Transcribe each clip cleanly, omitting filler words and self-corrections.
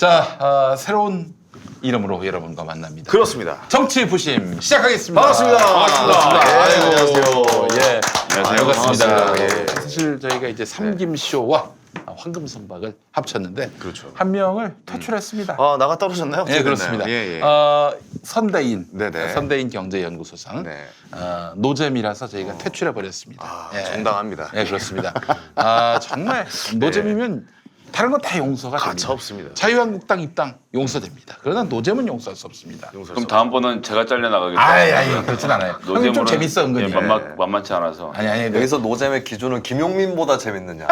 자, 새로운 이름으로 여러분과 만납니다. 그렇습니다. 정치 부심 시작하겠습니다. 반갑습니다. 아이고, 안녕하세요. 예, 안녕하세요. 반갑습니다. 반갑습니다. 예. 사실 저희가 이제 삼김쇼와 황금선박을 합쳤는데 그렇죠. 한 명을 퇴출했습니다. 아, 나가 떨어졌나요? 예, 그렇습니다. 예, 예. 선대인, 네네. 선대인 경제연구소상 네. 노잼이라서 저희가 퇴출해 버렸습니다. 아, 정당합니다. 예, 그렇습니다. 정말 노잼이면 다른 건 다 용서가 가차 됩니다. 없습니다. 자유한국당 입당 용서됩니다. 그러나 노잼은 용서할 수 없습니다. 용서할 그럼 다음번은 제가 잘려 나가겠다. 아니, 그렇진 않아요. 형님 좀 노잼으로는- 재밌어 은근히. 예, 만만치 않아서. 아니, 여기서 노잼의 기준은 김용민보다 재밌느냐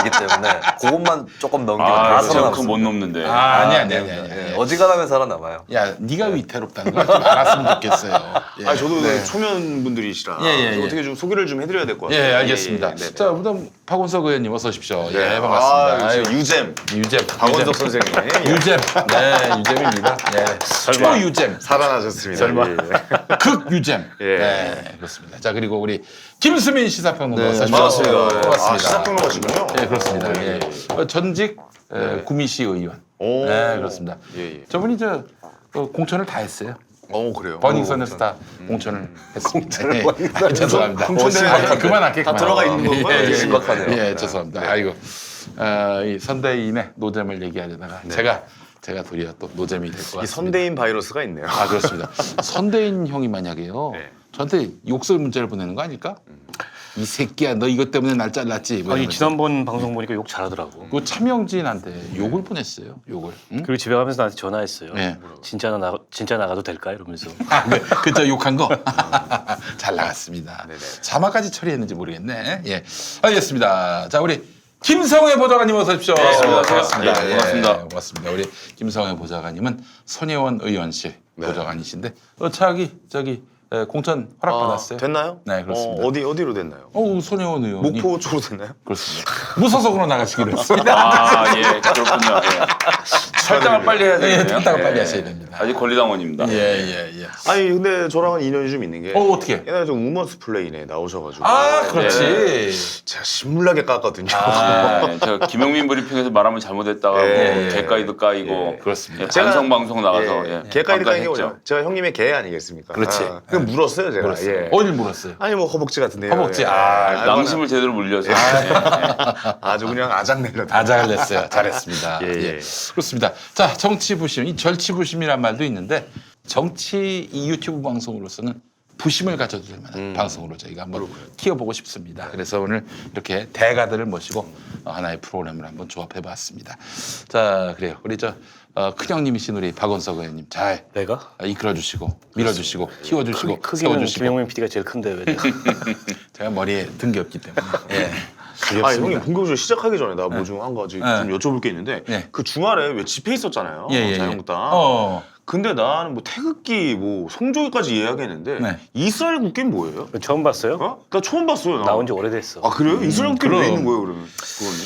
이기 때문에 그것만 조금 넘기면 다 제가 그거 살아남습니다. 못 넘는데. 아니. 예, 어지간하면 살아남아요. 야, 네가 위태롭다는 걸 좀 알았으면 좋겠어요. 예. 아니, 저도 초면 분들이시라 예. 어떻게 좀 소개를 좀 해드려야 될 것 같아요. 예, 알겠습니다. 예, 예, 네. 자, 그다음 박원석 의원님 어서 오십시오. 네. 예, 반갑습니다. 아, 아유, 유잼. 유잼. 박원석 선생님. 유잼. 네, 유잼입니다. 예. 초유잼. 살아나셨습니다. 설마. 예, 극유잼. 예. 네, 그렇습니다. 자, 그리고 우리 김수민 시사평론가 네, 어서 오십시오. 반갑습니다. 반갑습니다. 아, 시사평론가시군요. 예, 그렇습니다. 예. 전직 구미시 의원. 오. 네, 그렇습니다. 예, 예. 저분이 공천을 다 했어요. 그래요. 버닝썬에서 다 공천을 했습니다. 공천을 죄송합니다. 공천대회 그만할게. 다 들어가 있는 건가요? 예, 예, 심각하네요. 예, 죄송합니다. 아이고, 이 선대인의 노잼을 얘기하려다가 제가 도리어 또 노잼이 될 것 같습니다. 이 선대인 바이러스가 있네요. 아, 그렇습니다. 선대인 형이 만약에요. 네. 저한테 욕설 문자를 보내는 거 아닐까? 이 새끼야, 너 이것 때문에 날 잘랐지. 뭐 아니 이러면서. 지난번 방송 보니까 욕 잘하더라고. 그 차명진한테 욕을 보냈어요. 욕을. 응? 그리고 집에 가면서 나한테 전화했어요. 네. 진짜 나가도 될까 이러면서. 그저 욕한 거? 잘 나갔습니다. 네네. 자막까지 처리했는지 모르겠네. 예, 알겠습니다. 자, 우리 김성회 보좌관님 어서 오십시오. 반갑습니다. 예, 반갑습니다. 고맙습니다. 우리 김성회 보좌관님은 손혜원 의원실 보좌관이신데 저기 공천 허락받았어요. 됐나요? 네, 그렇습니다. 어디로 됐나요? 손혜원 의원이 목포 쪽으로 됐나요? 그렇습니다. 무소속으로 나가시기로 했습니다. 아, 예, 그렇군요. 예. 탈당을 빨리 해야 예, 되겠네요. 탈당을 빨리 하셔야 됩니다. 아직 권리당원입니다. 예. 아니 근데 저랑은 인연이 좀 있는 게 어떻게? 옛날에 좀 우먼스 플레이네 나오셔가지고 그렇지. 제가 신물나게 깠거든요. 예, 제가 김용민 브리핑에서 말하면 잘못했다가 예. 개까이도 까이고 그렇습니다. 예, 반성 방송 나가서 개까이드 까인 게 반가했죠. 뭐죠? 제가 형님의 개 아니겠습니까? 그렇지. 그냥 물었어요 제가. 예. 어딜 물었어요? 아니 뭐 허벅지 같은데요. 허벅지. 예. 낭심을 제대로 물려서. 아주 그냥 아작내렸다. 아작을 냈어요. 잘했습니다. 예. 그렇습니다. 자, 정치 부심, 이 절치 부심이란 말도 있는데 정치 이 유튜브 방송으로서는 부심을 가져도 될 만한 방송으로 저희가 한번 키워보고 싶습니다. 그래서 오늘 이렇게 대가들을 모시고 하나의 프로그램을 한번 조합해봤습니다. 자, 그래요. 우리 큰형님이신 우리 박원석 의원님 잘 내가? 이끌어주시고 밀어주시고 키워주시고 크기는 세워주시고 김용민 PD가 제일 큰데 왜 내가? 제가 머리에 든 게 없기 때문에 예. 아 형님 본격적으로 시작하기 전에 나 뭐 좀 한 가지 좀 여쭤볼 게 있는데 네. 그 주말에 왜 집회 있었잖아요. 예. 자유한국당. 근데 나는 뭐 태극기 뭐 성조기까지 이야기했는데 네. 이스라엘 국기는 뭐예요? 처음 봤어요? 나 처음 봤어요. 나온 지 오래됐어. 아 그래요? 이스라엘 국기는 그럼. 왜 있는 거예요 그러면? 그거는?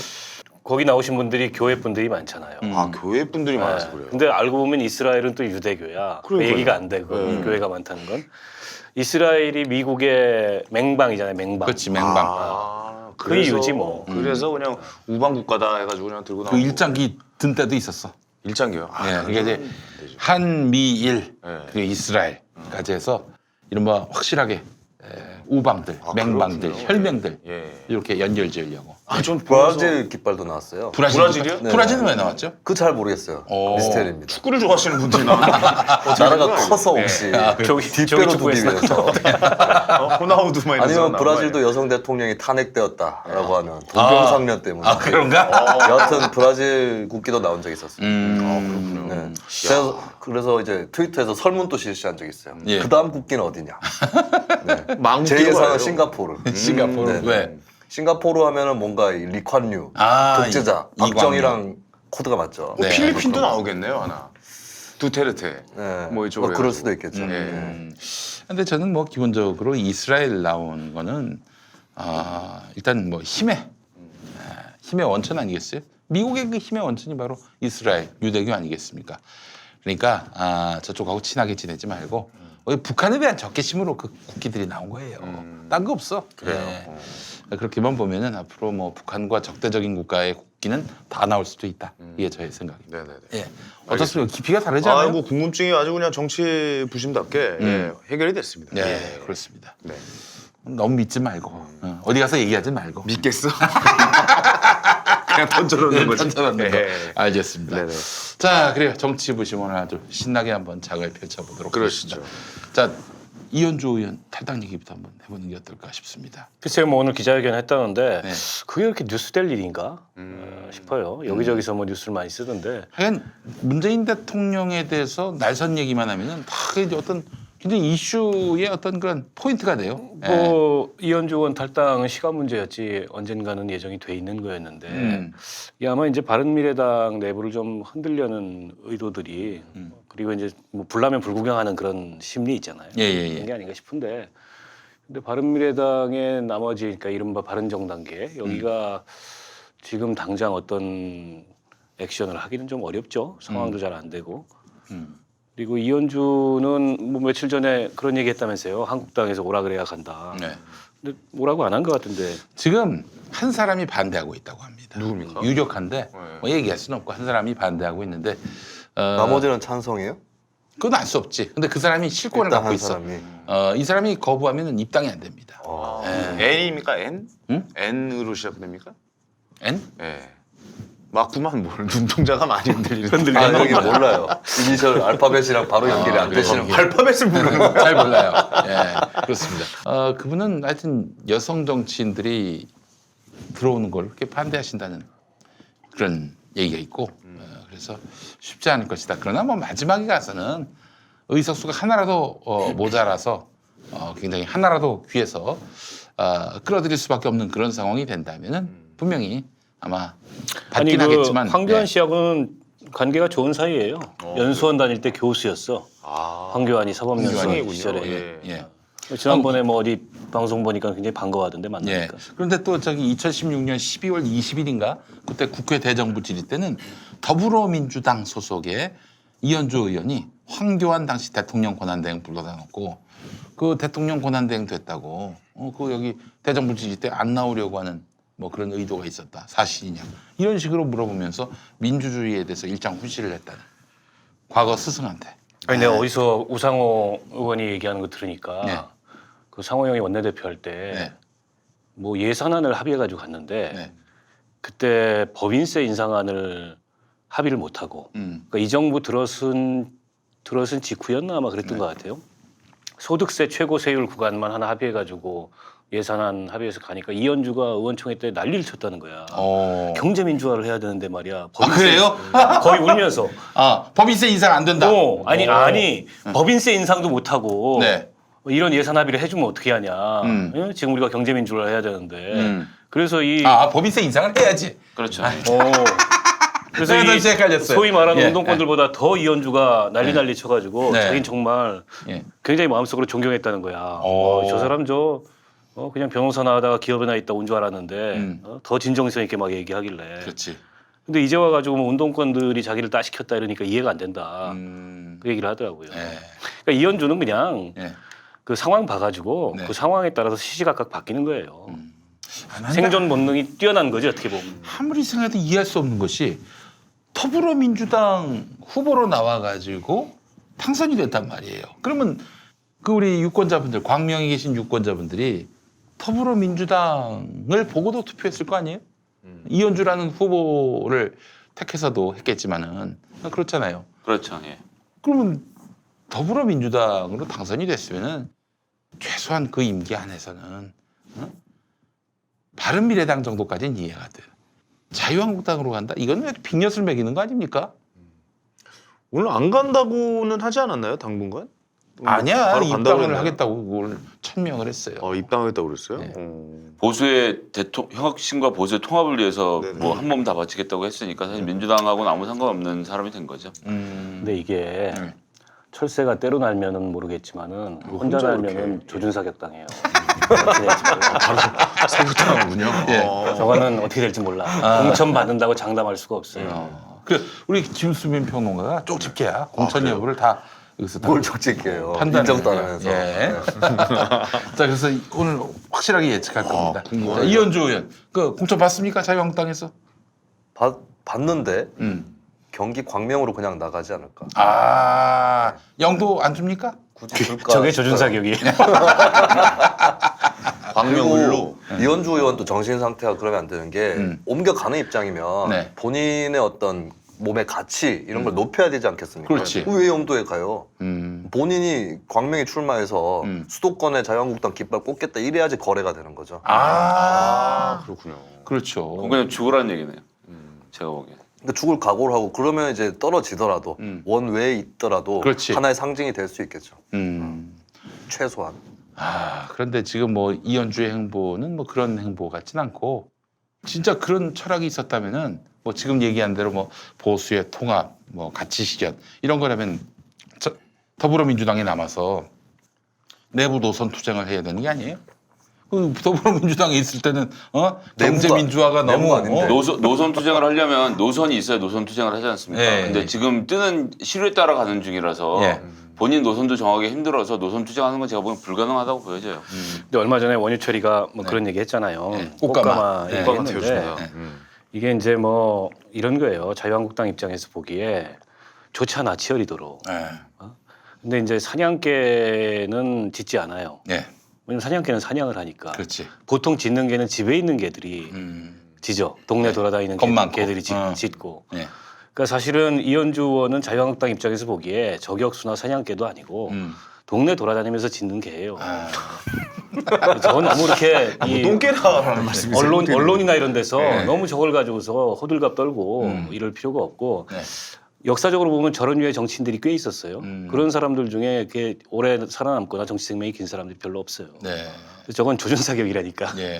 거기 나오신 분들이 교회 분들이 많잖아요. 아 교회 분들이 많아서 그래요. 근데 알고 보면 이스라엘은 또 유대교야. 그러니까요. 얘기가 안 되고 교회가 많다는 건. 이스라엘이 미국의 맹방이잖아요. 맹방. 그렇지 맹방. 그 그 이유지 뭐. 그래서 그냥 우방 국가다 해가지고 그냥 들고 그 나오고. 일장기 든 때도 있었어. 일장기요. 예, 이게 이제 한미일 네. 그리고 이스라엘까지 해서 이른바 확실하게 우방들, 맹방들, 그렇군요. 혈맹들 예. 이렇게 연결지으려고. 아좀 브라질 깃발도 나왔어요. 브라질이요? 네. 브라질은 왜 나왔죠? 그 잘 모르겠어요. 오. 미스테리입니다. 축구를 좋아하시는 분들이 나오는 나라가 커서 혹시 저기 뒷배로 두기 축구에서 위해서 호나우두 막 아니면 브라질도 여성 대통령이 탄핵되었다라고 하는 동병상련 때문에 아 그런가? 여하튼 브라질 국기도 나온 적이 있었어요. 그렇군요. 네. 그래서 이제 트위터에서 설문도 실시한 적이 있어요. 예. 그 다음 국기는 어디냐? 망 제 예상은 싱가포르. 싱가포르 네, 네. 왜? 싱가포르 하면은 뭔가 이 리콴유, 독재자, 이광유. 박정희랑 코드가 맞죠. 네. 필리핀도 나오겠네요 하나. 두테르테. 네. 뭐 이쪽으로 그럴 해가지고. 수도 있겠죠. 예. 네. 근데 저는 뭐 기본적으로 이스라엘 나온 거는 일단 뭐 힘의 원천 아니겠어요? 미국의 그 힘의 원천이 바로 이스라엘 유대교 아니겠습니까? 그러니까 저쪽하고 친하게 지내지 말고 북한에 대한 적개심으로 그 국기들이 나온 거예요. 딴 거 없어. 그래요. 그렇게만 보면은 앞으로 뭐 북한과 적대적인 국가의 국기는 다 나올 수도 있다. 이게 저의 생각입니다. 네네네. 예. 어떻습니까? 깊이가 다르지 않아요? 뭐 궁금증이 아주 그냥 정치 부심답게 예, 해결이 됐습니다. 네, 예. 그렇습니다. 네. 너무 믿지 말고 어디 가서 얘기하지 말고 믿겠어? 그냥 던져놓는 거지. 던져놓는 거. 예. 알겠습니다. 네네. 자, 그래요. 정치 부심 오늘 아주 신나게 한번 작을 펼쳐보도록 그러시죠. 하겠습니다. 자, 이현주 의원 탈당 얘기부터 한번 해보는 게 어떨까 싶습니다. 글쎄요, 뭐 오늘 기자회견 했다는데 네. 그게 그렇게 뉴스 될 일인가 싶어요. 여기저기서 뭐 뉴스를 많이 쓰던데. 하여간 문재인 대통령에 대해서 날선 얘기만 하면은 다 이제 어떤 굉장히 이슈의 어떤 그런 포인트가 돼요. 뭐 이현주 의원 탈당은 시간 문제였지 언젠가는 예정이 돼 있는 거였는데 이게 아마 이제 바른미래당 내부를 좀 흔들려는 의도들이 그리고 이제 뭐 불나면 불구경하는 그런 심리 있잖아요. 예. 그런 게 아닌가 싶은데 근데 바른미래당의 나머지 그러니까 이른바 바른정당계 여기가 지금 당장 어떤 액션을 하기는 좀 어렵죠. 상황도 잘 안 되고. 그리고 이현주는 뭐 며칠 전에 그런 얘기 했다면서요. 한국당에서 오라 그래야 간다. 네. 근데 오라고 안 한 것 같은데. 지금 한 사람이 반대하고 있다고 합니다. 누굽니까? 유력한데 뭐 얘기할 수는 없고 한 사람이 반대하고 있는데 나머지는 찬성이에요? 그건 알 수 없지. 근데 그 사람이 실권을 일단 갖고 한 있어. 사람이. 이 사람이 거부하면 입당이 안 됩니다. N입니까? N? 응? N으로 시작됩니까? N? 예. 맞구만 뭘 눈동자가 많이 흔들리는. 아, 여기 몰라요. 이니셜 알파벳이랑 바로 연결이 안 되시는 분. 알파벳을 부르는 거. 잘 몰라요. 예, 그렇습니다. 그분은 하여튼 여성 정치인들이 들어오는 걸 그렇게 반대하신다는 그런 얘기가 있고 그래서 쉽지 않을 것이다. 그러나 뭐 마지막에 가서는 의석수가 하나라도 모자라서 굉장히 하나라도 귀해서 끌어들일 수밖에 없는 그런 상황이 된다면은 분명히 아마 아니 받긴 그 하겠지만 황교안 예. 씨하고는 관계가 좋은 사이예요. 연수원 다닐 때 교수였어. 아. 황교안이 사법연수원 황교안이군요. 시절에. 예. 예. 지난번에 뭐 어디 방송 보니까 굉장히 반가워하던데 예. 만나니까. 그런데 또 저기 2016년 12월 20일인가 그때 국회 대정부 질의 때는 더불어민주당 소속의 이현주 의원이 황교안 당시 대통령 권한대행 불러다 놓고 그 대통령 권한대행 됐다고 그 여기 대정부 질의 때 안 나오려고 하는 뭐 그런 의도가 있었다. 사실이냐. 이런 식으로 물어보면서 민주주의에 대해서 일장 훈시를 했다는 과거 스승한테. 아니 내가 어디서 우상호 의원이 얘기하는 거 들으니까 네. 그 상호 형이 원내대표 할 때 뭐 네. 예산안을 합의해가지고 갔는데 네. 그때 법인세 인상안을 합의를 못하고 그러니까 이 정부 들어선 직후였나 아마 그랬던 것 같아요. 소득세 최고 세율 구간만 하나 합의해가지고 예산안 합의해서 가니까 이현주가 의원총회 때 난리를 쳤다는 거야. 경제 민주화를 해야 되는데 말이야. 그래요? 거의 울면서. 법인세 인상 안 된다. 아니 법인세 인상도 못 하고 네. 이런 예산 합의를 해주면 어떻게 하냐. 예? 지금 우리가 경제 민주화를 해야 되는데. 그래서 이 법인세 인상을 해야지. 그렇죠. 그래서 내가 이 더 헷갈렸어요. 소위 말하는 예, 운동권들보다 더 이현주가 난리 쳐가지고 네. 자기는 정말 예. 굉장히 마음속으로 존경했다는 거야. 저 사람 그냥 변호사 나가다가 기업에 나 있다 온 줄 알았는데 더 진정성 있게 막 얘기하길래. 그렇지. 근데 이제 와가지고 뭐 운동권들이 자기를 따시켰다 이러니까 이해가 안 된다. 그 얘기를 하더라고요. 그러니까 이현주는 그냥 그 상황 봐가지고 네. 그 상황에 따라서 시시각각 바뀌는 거예요. 난 생존 본능이 뛰어난 거지 어떻게 보면. 아무리 생각해도 이해할 수 없는 것이 더불어민주당 후보로 나와가지고 당선이 됐단 말이에요. 그러면 그 우리 유권자분들, 광명에 계신 유권자분들이 더불어민주당을 보고도 투표했을 거 아니에요? 이현주라는 후보를 택해서도 했겠지만은 그렇잖아요. 그렇죠. 예. 그러면 더불어민주당으로 당선이 됐으면은 최소한 그 임기 안에서는 바른미래당 정도까지는 이해가 돼. 자유한국당으로 간다? 이건 왜 빅엿을 매기는 거 아닙니까? 오늘 안 간다고는 하지 않았나요, 당분간? 아니야. 바로 간다고 입당을 그랬나요? 하겠다고 그걸 천명을 했어요. 입당하겠다고 그랬어요? 네. 보수의 혁신과 보수의 통합을 위해서 네네. 뭐 한 몸 다 바치겠다고 했으니까 사실 민주당하고는 아무 상관없는 사람이 된 거죠. 근데 이게 네. 철새가 때로 날면은 모르겠지만은 혼자 혼자 날면은 이렇게. 조준사격당해요. 세부당하군요. 저거는 어떻게 될지 몰라. 공천 받는다고 장담할 수가 없어요. 그 우리 김수민 평론가가 쪽집게야 공천 여부를 다 여기서 다 뭘 적직해요. 판단을 인정도 안 해요. 하면서. 예. 자, 그래서 오늘 확실하게 예측할 겁니다. 자, 궁금하네요. 이현주 의원, 그 공천 받습니까? 자유한국당에서? 봤는데 경기 광명으로 그냥 나가지 않을까. 아, 영도 안 줍니까? 굳이 줄까 저게 싶어요. 조준 사격이. 광명을로. 그리고 이현주 의원도 정신 상태가 그러면 안 되는 게 옮겨가는 입장이면 네. 본인의 어떤 몸의 가치 이런 걸 높여야 되지 않겠습니까? 그렇지. 왜 영도에 가요? 음. 본인이 광명에 출마해서 수도권에 자유한국당 깃발 꽂겠다 이래야지 거래가 되는 거죠. 아, 그렇군요. 그렇죠. 그건 그냥 죽으라는 얘기네요. 제가 보기엔. 그러니까 죽을 각오를 하고 그러면 이제 떨어지더라도 원외에 있더라도 그렇지. 하나의 상징이 될 수 있겠죠. 최소한. 아, 그런데 지금 뭐 이현주의 행보는 뭐 그런 행보 같진 않고 진짜 그런 철학이 있었다면은 뭐 지금 얘기한 대로 뭐 보수의 통합, 뭐 가치 실현 이런 거라면 더불어민주당에 남아서 내부 노선 투쟁을 해야 되는 게 아니에요? 그 더불어민주당에 있을 때는 경제 민주화가 너무 내부가 아닌데. 노선 투쟁을 하려면 노선이 있어야 노선 투쟁을 하지 않습니까? 예. 근데 지금 뜨는 시류에 따라 가는 중이라서 예. 본인 노선도 정하기 힘들어서 노선 투쟁하는 건 제가 보기엔 불가능하다고 보여져요. 근데 얼마 전에 원유철이가 뭐 그런 얘기 했잖아요. 네. 꽃가마. 네. 얘기했는데 네. 이게 이제 뭐 이런 거예요. 자유한국당 입장에서 보기에 좋잖아 치어리더로. 예. 근데 이제 사냥개는 짖지 않아요. 예. 왜냐면 사냥개는 사냥을 하니까. 그렇지. 보통 짖는 개는 집에 있는 개들이 짖어. 동네 돌아다니는 겁 많고. 개들이 어. 짖고. 예. 그러니까 사실은 이현주 의원은 자유한국당 입장에서 보기에 저격수나 사냥개도 아니고 동네 돌아다니면서 짖는 개예요. 아, 저건 너무 이렇게 이 똥개라는 말씀이세요? 언론이나 이런 데서 네. 너무 저걸 가지고서 호들갑 떨고 이럴 필요가 없고 네. 역사적으로 보면 저런 류의 정치인들이 꽤 있었어요. 음. 그런 사람들 중에 이렇게 오래 살아남거나 정치 생명이 긴 사람들이 별로 없어요. 네. 저건 조준 사격이라니까. 예.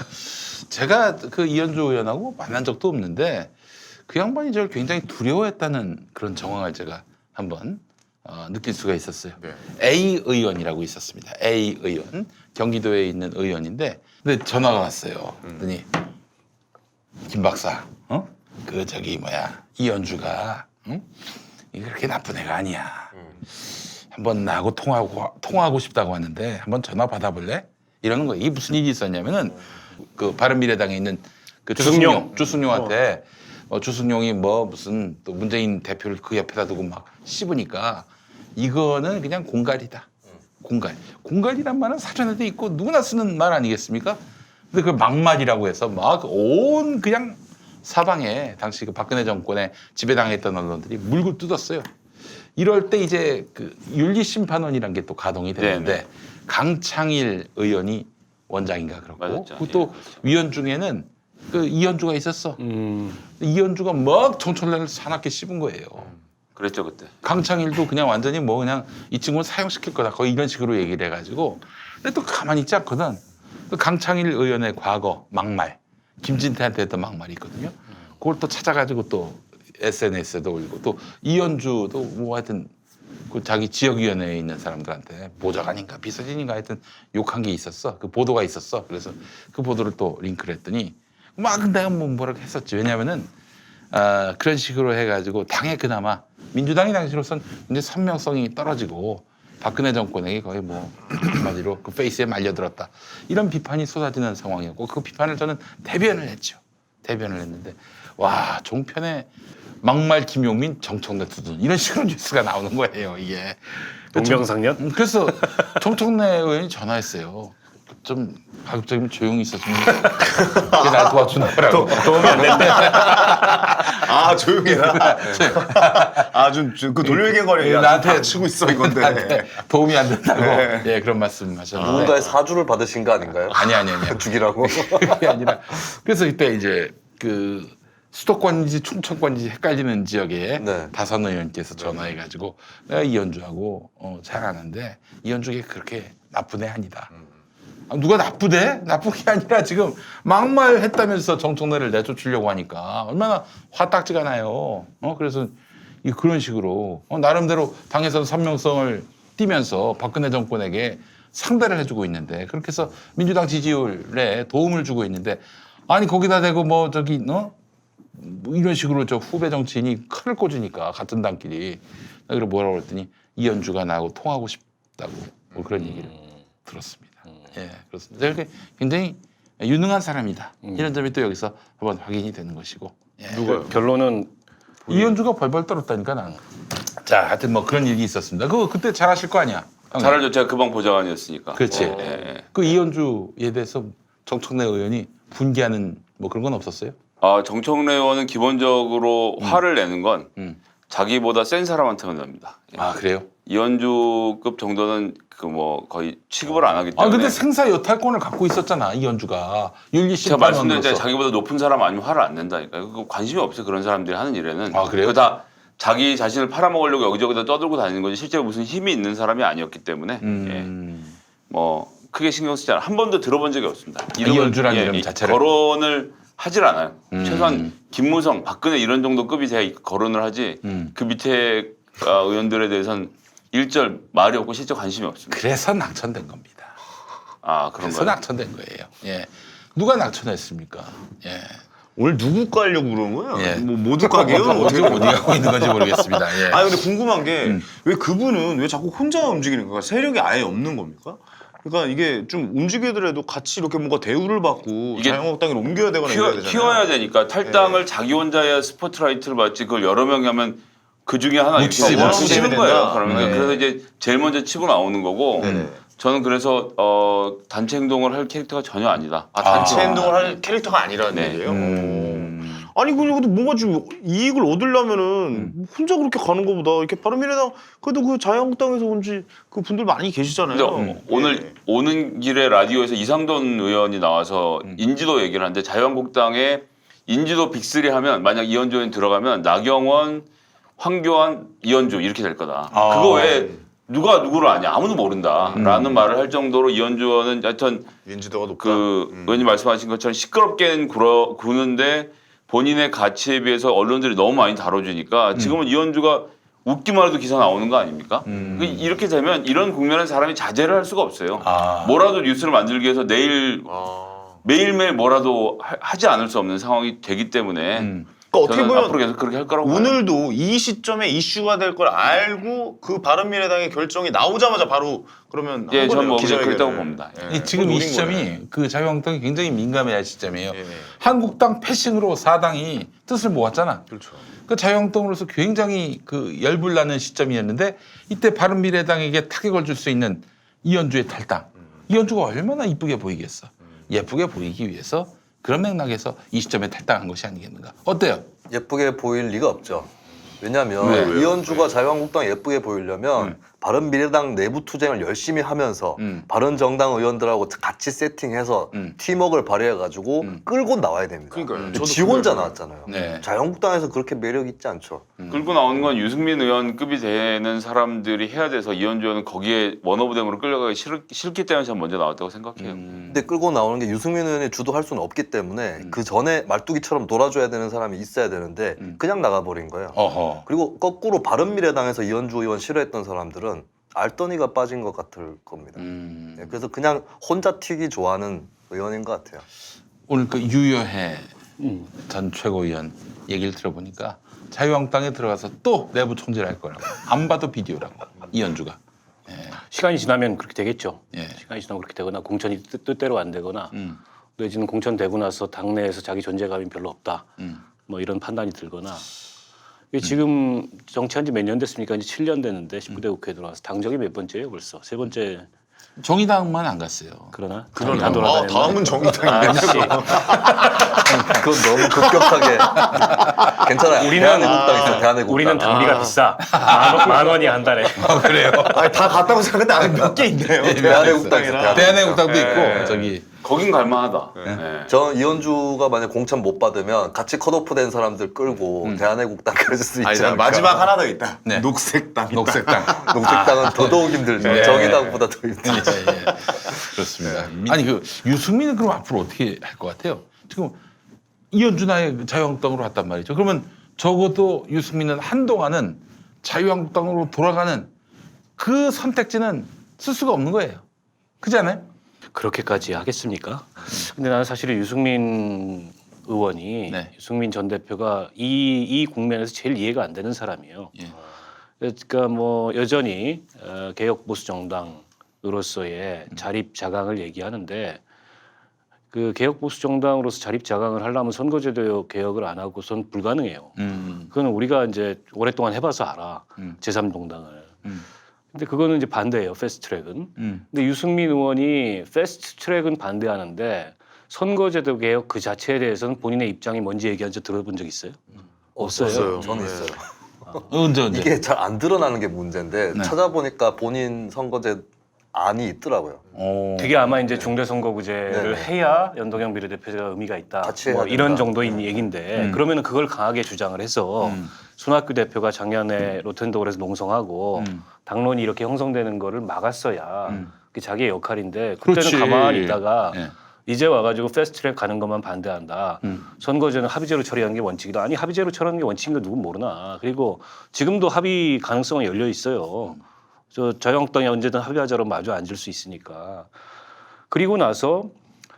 제가 그 이현주 의원하고 만난 적도 없는데 그 양반이 저를 굉장히 두려워했다는 그런 정황을 제가 한번 느낄 수가 있었어요. 네. A 의원이라고 있었습니다. A 의원. 경기도에 있는 의원인데 근데 전화가 왔어요. 그랬더니 김 박사, 그 저기 뭐야 이현주가 이게 그렇게 나쁜 애가 아니야. 한번 나하고 통화하고 싶다고 하는데 한번 전화 받아볼래? 이러는 거예요. 이게 무슨 일이 있었냐면은 그 바른미래당에 있는 그 주승용한테 주승용이 뭐 무슨 또 문재인 대표를 그 옆에다 두고 막 씹으니까 이거는 그냥 공갈이다. 공갈이란 말은 사전에도 있고 누구나 쓰는 말 아니겠습니까? 근데 그 막말이라고 해서 막 온 그냥 사방에 당시 그 박근혜 정권에 지배당했던 언론들이 물고 뜯었어요. 이럴 때 이제 그 윤리심판원이란 게 또 가동이 되는데 네네. 강창일 의원이 원장인가 그렇고 맞았죠. 또 예, 그렇죠. 위원 중에는 그 이현주가 있었어. 이현주가 막 정철래를 사납게 씹은 거예요. 그랬죠 그때. 강창일도 그냥 완전히 뭐 그냥 이 친구는 사형시킬 거다. 거의 이런 식으로 얘기를 해가지고. 근데 또 가만히 있지 않거든. 또 강창일 의원의 과거 막말, 김진태한테 했던 막말이 있거든요. 그걸 또 찾아가지고 또 SNS에도 올리고 또 이현주도 뭐 하여튼 그 자기 지역위원회에 있는 사람들한테 보좌관인가 비서진인가 하여튼 욕한 게 있었어. 그 보도가 있었어. 그래서 그 보도를 또 링크를 했더니 막 내가 뭐 뭐라고 했었지. 왜냐면은 그런 식으로 해가지고 당에 그나마 민주당이 당시로선 이제 선명성이 떨어지고 박근혜 정권에게 거의 뭐 한마디로 그 페이스에 말려들었다. 이런 비판이 쏟아지는 상황이었고 그 비판을 저는 대변을 했죠. 대변을 했는데 와 종편에 막말 김용민 정청래 두둔 이런 식으로 뉴스가 나오는 거예요. 이게. 동명상련? 그래서 정청래 의원이 전화했어요. 좀 가급적이면 조용히 있었으면 그게 날 도와주는 거라고. 도움이 안 된다. 아 조용해라. 아좀그 돌려얘기거려. 나한테 치고 있어 이건데. 나한테 도움이 안 된다고. 네. 예, 그런 말씀하셨는데. 누군가의 사주를 받으신 거 아닌가요? 아니. 죽이라고. 그게 아니라 그래서 이때 이제 그 수도권인지 충청권인지 헷갈리는 지역에 네. 다선 의원께서 전화해가지고 내가 이현주하고 잘 아는데 이현주가 그렇게 나쁜 애 아니다. 누가 나쁘대? 나쁜 게 아니라 지금 막말했다면서 정청래를 내쫓으려고 하니까 얼마나 화딱지가 나요. 그래서 그런 식으로 나름대로 당에서는 선명성을 띠면서 박근혜 정권에게 상대를 해주고 있는데 그렇게 해서 민주당 지지율에 도움을 주고 있는데 아니 거기다 대고 뭐 저기 뭐 이런 식으로 저 후배 정치인이 칼을 꽂으니까 같은 당끼리 그리고 뭐라고 그랬더니 이현주가 나하고 통하고 싶다고 뭐 그런 얘기를 들었습니다. 예, 그렇습니다. 이렇게 굉장히 유능한 사람이다. 이런 점이 또 여기서 한번 확인이 되는 것이고. 예. 누가요? 결론은 이현주가 벌벌 떨었다니까 나는. 자, 하여튼 뭐 그런 일이 있었습니다. 그때 잘 아실 거 아니야? 형님? 잘 알죠. 제가 그 방 보좌관이었으니까. 그렇지. 예, 예. 그 이현주에 대해서 정청래 의원이 분개하는 뭐 그런 건 없었어요? 아, 정청래 의원은 기본적으로 화를 내는 건 자기보다 센 사람한테만 납니다. 예. 아 그래요? 이현주급 정도는 그 뭐 거의 취급을 안 하기 아 때문에. 근데 생사 여탈권을 갖고 있었잖아 이현주가 윤리 제가 말씀드린 심판원으로서. 자기보다 높은 사람 아니면 화를 안 낸다니까요. 그거 관심이 없어요. 그런 사람들이 하는 일에는. 아, 그래요? 그거 다 자기 자신을 팔아먹으려고 여기저기다 떠들고 다니는 거지 실제로 무슨 힘이 있는 사람이 아니었기 때문에 뭐 크게 신경 쓰지 않아요. 한 번도 들어본 적이 없습니다. 이현주라는 이름 자체를? 거론을 하질 않아요. 최소한 김무성, 박근혜 이런 정도 급이 돼야 거론을 하지 그 밑에 의원들에 대해서는 일절 말이 없고 실제 관심이 없습니다. 그래서 낙천된 겁니다. 아 그래서 그런가요? 낙천된 거예요. 예. 누가 낙천했습니까? 예. 오늘 누구 까려고 그런 거예요? 예. 뭐 모두 까게요? 어떻게 어디 가고 있는 건지 모르겠습니다. 예. 아 근데 궁금한 게 왜 그분은 왜 자꾸 혼자 움직이는 거야? 세력이 아예 없는 겁니까? 그러니까 이게 좀 움직이더라도 같이 이렇게 뭔가 대우를 받고 이게 자유한국당으로 옮겨야 되거나 이래야 되잖아요. 키워야 되니까 탈당을 자기 혼자야 스포트라이트를 받지 그걸 여러 명이 하면 그 중에 하나 이렇게 묻히지, 몰아서 묻히지. 치는 거예요. 그러면 네. 그래서 이제 제일 먼저 치고 나오는 거고 네네. 저는 그래서 단체 행동을 할 캐릭터가 전혀 아니다. 단체 행동을 할 캐릭터가 아니라는 네. 얘기예요. 아니 그래도 뭔가 좀 이익을 얻으려면은 혼자 그렇게 가는 것보다 이렇게 바른미래당 그래도 그 자유한국당에서 온지 그 분들 많이 계시잖아요. 근데 오늘 오는 길에 라디오에서 이상돈 의원이 나와서 인지도 얘기를 하는데 자유한국당에 인지도 빅3 하면 만약 이현주 의원 들어가면 나경원, 황교안, 이현주 이렇게 될 거다. 그거 외에 누가 누구를 아냐 아무도 모른다라는 말을 할 정도로 이현주 의원은 하여튼 인지도가 높다. 그 의원님 말씀하신 것처럼 시끄럽게는 구는데 본인의 가치에 비해서 언론들이 너무 많이 다뤄주니까 지금은 이현주가 웃기만 해도 기사 나오는 거 아닙니까? 이렇게 되면 이런 국면은 사람이 자제를 할 수가 없어요. 뭐라도 뉴스를 만들기 위해서 매일매일 뭐라도 하지 않을 수 없는 상황이 되기 때문에 그러니까 어떻게 저는 보면 앞으로 계속 그렇게 할 거라고 봐요. 오늘도 이 시점에 이슈가 될 걸 알고 그 바른미래당의 결정이 나오자마자 바로 그러면 예, 한 저는 뭐 기자회견을. 그렇다고 봅니다. 예. 지금 이 노린 시점이 거예요. 그 자유한국당이 굉장히 민감해야 할 시점이에요. 네. 한국당 패싱으로 사당이 뜻을 모았잖아. 그렇죠. 그 자유한국당으로서 굉장히 그 열불나는 시점이었는데 이때 바른미래당에게 타격을 줄 수 있는 이현주의 탈당. 이현주가 얼마나 이쁘게 보이겠어. 예쁘게 보이기 위해서 그런 맥락에서 이 시점에 탈당한 것이 아니겠는가. 어때요? 예쁘게 보일 리가 없죠. 왜냐하면 왜요? 이현주가 자유한국당 예쁘게 보이려면 바른미래당 내부 투쟁을 열심히 하면서 바른정당 의원들하고 같이 세팅해서 팀워크를 발휘해가지고 끌고 나와야 됩니다. 그러니까요. 근데 저도 지 혼자 그거예요. 나왔잖아요. 네. 자유한국당에서 그렇게 매력 있지 않죠. 끌고 나오는 건 유승민 의원급이 되는 사람들이 해야 돼서 이현주 의원은 거기에 원오브댐으로 끌려가기 싫기 때문에 저는 먼저 나왔다고 생각해요. 근데 끌고 나오는 게 유승민 의원이 주도할 수는 없기 때문에 그 전에 말뚝이처럼 놀아줘야 되는 사람이 있어야 되는데 그냥 나가버린 거예요. 어허. 그리고 거꾸로 바른미래당에서 이현주 의원 싫어했던 사람들은 알더니가 빠진 것 같을 겁니다. 네, 그래서 그냥 혼자 튀기 좋아하는 의원인 것 같아요. 오늘 그 유여해 전 최고위원 얘기를 들어보니까 자유한국당에 들어가서 또 내부 총질할 거라고. 안 봐도 비디오라고. 이현주가. 시간이 지나면 그렇게 되겠죠. 예. 시간이 지나면 그렇게 되거나 공천이 뜻대로 안 되거나 내지는 공천되고 나서 당내에서 자기 존재감이 별로 없다. 뭐 이런 판단이 들거나 이게 지금 정치한 지 몇 년 됐습니까? 이제 7년 됐는데 19대 국회에 들어와서 당적이 몇 번째예요 벌써? 세 번째 정의당만 안 갔어요. 그러나? 그러네요. 다 돌아다녔네. 다음은 정의당이네요. 아씨 그건 너무 급격하게. 괜찮아요. 대한애국당 있어. 대한애국당. 우리는 당비가 비싸. 만 원이 한 달에. 그래요. 아니, 다 갔다고 생각했는데 안에 몇 개 있네요. 대한애국당 있어. 대한애국당도 있고 저기 거긴 갈만하다. 예. 저는 이현주가 만약 공천 못 받으면 같이 컷오프된 사람들 끌고 대한애국당 가질 수 있지 아니, 않을까. 마지막 하나 더 있다. 네. 녹색당. 있다. 녹색당. 녹색당은 더더욱 힘들죠. 예. 정의당보다 더 힘들죠. 예. 그렇습니다. 아니 그 유승민은 그럼 앞으로 어떻게 할 것 같아요? 지금 이현주나의 자유한국당으로 왔단 말이죠. 그러면 적어도 유승민은 한동안은 자유한국당으로 돌아가는 그 선택지는 쓸 수가 없는 거예요. 그렇지 않아요? 그렇게까지 하겠습니까? 근데 나는 사실은 유승민 의원이 네. 유승민 전 대표가 이 국면에서 제일 이해가 안 되는 사람이에요. 예. 그러니까 뭐 여전히 개혁 보수 정당으로서의 자립 자강을 얘기하는데 그 개혁 보수 정당으로서 자립 자강을 하려면 선거제도 개혁을 안 하고선 불가능해요. 그거는 우리가 이제 오랫동안 해봐서 알아. 제3정당을. 근데 그거는 이제 반대예요. 패스트트랙은. 근데 유승민 의원이 패스트트랙은 반대하는데 선거제도 개혁 그 자체에 대해서는 본인의 입장이 뭔지 얘기한 적 들어본 적 있어요? 없어요. 저는 네. 있어요. 언제 이게 잘 안 드러나는 게 문제인데 네. 찾아보니까 본인 선거제 안이 있더라고요. 그게 아마 이제 중대선거구제를 네네. 해야 연동형 비례대표제가 의미가 있다. 같이 해야 뭐 이런 된다. 정도인 얘기인데 그러면은 그걸 강하게 주장을 해서 손학규 대표가 작년에 로텐도그에서 농성하고 당론이 이렇게 형성되는 거를 막았어야 그게 자기의 역할인데 그때는 그렇지. 가만히 있다가 예. 이제 와가지고 패스트트랙 가는 것만 반대한다. 선거제는 합의제로 처리하는 게 원칙이다. 아니 합의제로 처리하는 게 원칙인 거 누군 모르나. 그리고 지금도 합의 가능성은 열려 있어요. 저 자유한국당이 언제든 합의하자로 마주 앉을 수 있으니까. 그리고 나서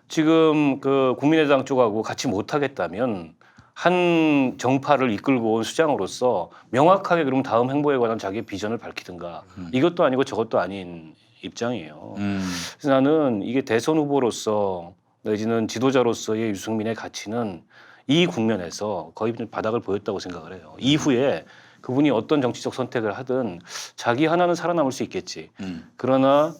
지금 그 국민의당 쪽하고 같이 못하겠다면 한 정파를 이끌고 온 수장으로서 명확하게 그럼 다음 행보에 관한 자기의 비전을 밝히든가. 이것도 아니고 저것도 아닌 입장이에요. 그래서 나는 이게 대선 후보로서 내지는 지도자로서의 유승민의 가치는 이 국면에서 거의 바닥을 보였다고 생각을 해요. 이후에 그분이 어떤 정치적 선택을 하든 자기 하나는 살아남을 수 있겠지. 그러나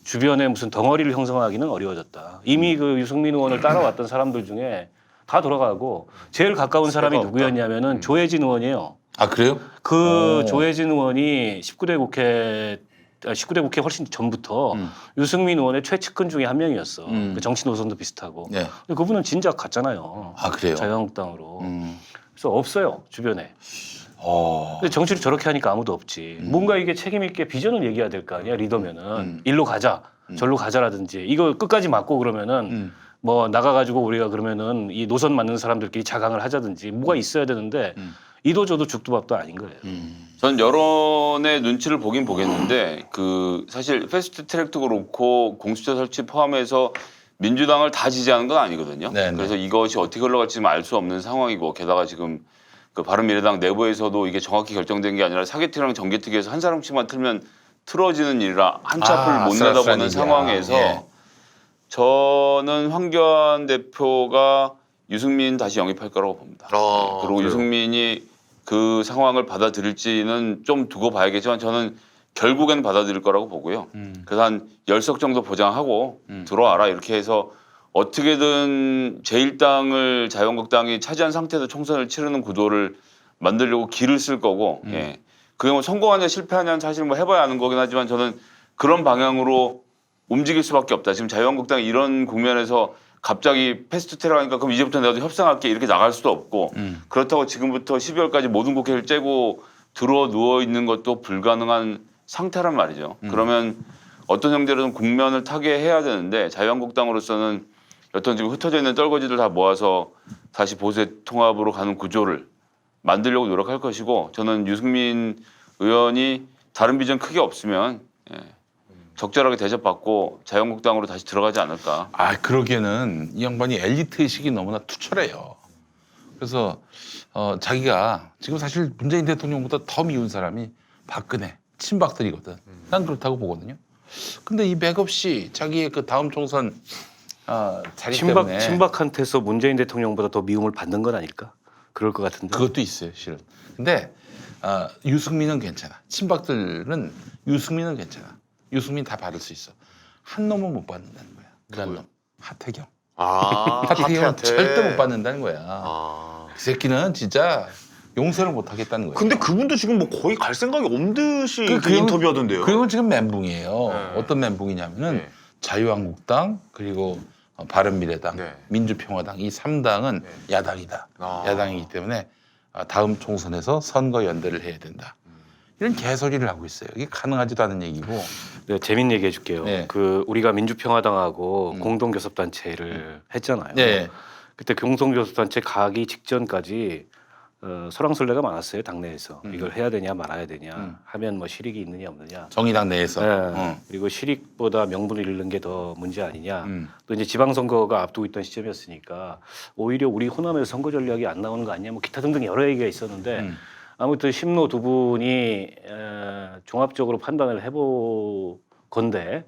주변에 무슨 덩어리를 형성하기는 어려워졌다. 이미 그 유승민 의원을 따라왔던 사람들 중에 다 돌아가고 제일 가까운 사람이 없다. 누구였냐면은 조혜진 의원이에요. 아 그래요? 그 조혜진 의원이 19대 국회 훨씬 전부터 유승민 의원의 최측근 중에 한 명이었어. 그 정치 노선도 비슷하고. 네. 근데 그분은 진작 갔잖아요. 아 그래요? 자유한국당으로. 그래서 없어요 주변에. 어. 근데 정치를 저렇게 하니까 아무도 없지. 뭔가 이게 책임 있게 비전을 얘기해야 될 거 아니야 리더면은 일로 가자, 절로 가자라든지 이거 끝까지 맞고 그러면은 뭐 나가가지고 우리가 그러면은 이 노선 맞는 사람들끼리 자강을 하자든지 뭐가 있어야 되는데 이도저도 죽도밥도 아닌 거예요. 전 여론의 눈치를 보긴 보겠는데 그 사실 패스트트랙도 그렇고 공수처 설치 포함해서 민주당을 다 지지하는 건 아니거든요. 네네. 그래서 이것이 어떻게 흘러갈지 알 수 없는 상황이고 게다가 지금 그 바른미래당 내부에서도 이게 정확히 결정된 게 아니라 사개특위랑 정개특위에서 한 사람씩만 틀면 틀어지는 일이라 한치 앞을 못 아슬아슬한 내다보는 일이야. 상황에서 예. 저는 황교안 대표가 유승민 다시 영입할 거라고 봅니다. 그리고 그래요? 유승민이 그 상황을 받아들일지는 좀 두고 봐야겠지만 저는 결국엔 받아들일 거라고 보고요. 그래서 한 10석 정도 보장하고 들어와라 이렇게 해서 어떻게든 제1당을 자유한국당이 차지한 상태에서 총선을 치르는 구도를 만들려고 기를 쓸 거고 예. 그게 뭐 성공하냐 실패하냐는 사실 뭐 해봐야 아는 거긴 하지만 저는 그런 방향으로 움직일 수밖에 없다. 지금 자유한국당이 이런 국면에서 갑자기 패스트트랙 하니까 그럼 이제부터 내가 협상할게 이렇게 나갈 수도 없고 그렇다고 지금부터 12월까지 모든 국회를 째고 들어 누워 있는 것도 불가능한 상태란 말이죠. 그러면 어떤 형태로든 국면을 타게 해야 되는데 자유한국당으로서는 어떤 지금 흩어져 있는 떨거지들 다 모아서 다시 보수 통합으로 가는 구조를 만들려고 노력할 것이고 저는 유승민 의원이 다른 비전 크게 없으면 예, 적절하게 대접받고 자유한국당으로 다시 들어가지 않을까. 아 그러기에는 이 양반이 엘리트 의식이 너무나 투철해요. 그래서 자기가 지금 사실 문재인 대통령보다 더 미운 사람이 박근혜 친박들이거든. 난 그렇다고 보거든요. 근데 이 맥없이 자기의 그 다음 총선 자리 때문에 친박한테서 문재인 대통령보다 더 미움을 받는 건 아닐까? 그럴 것 같은데. 그것도 있어요, 실은. 근데 유승민은 괜찮아. 친박들은 유승민은 괜찮아. 유승민 다 받을 수 있어. 한 놈은 못 받는다는 거야. 그한 놈. 하태경. 하태경은 절대 못 받는다는 거야. 그 새끼는 진짜 용서를 못 하겠다는 거예요. 근데 그분도 지금 뭐 거의 갈 생각이 없는 듯이 그 인터뷰하던데요. 그리고 지금 멘붕이에요. 네. 어떤 멘붕이냐면은 네. 자유한국당 그리고 바른미래당, 네. 민주평화당 이 3당은 야당이다. 야당이기 때문에 다음 총선에서 선거 연대를 해야 된다. 이런 개소리를 하고 있어요. 이게 가능하지도 않은 얘기고. 네, 재밌는 얘기 해줄게요. 네. 그 우리가 민주평화당하고 공동교섭단체를 했잖아요. 네. 그때 공동교섭단체 가기 직전까지 설왕설래가 많았어요 당내에서. 이걸 해야 되냐 말아야 되냐 하면 뭐 실익이 있느냐 없느냐. 정의당 내에서. 네. 그리고 실익보다 명분을 잃는 게 더 문제 아니냐. 또 이제 지방선거가 앞두고 있던 시점이었으니까 오히려 우리 호남에서 선거 전략이 안 나오는 거 아니냐. 뭐 기타 등등 여러 얘기가 있었는데 아무튼 심로 두 분이 종합적으로 판단을 해볼 건데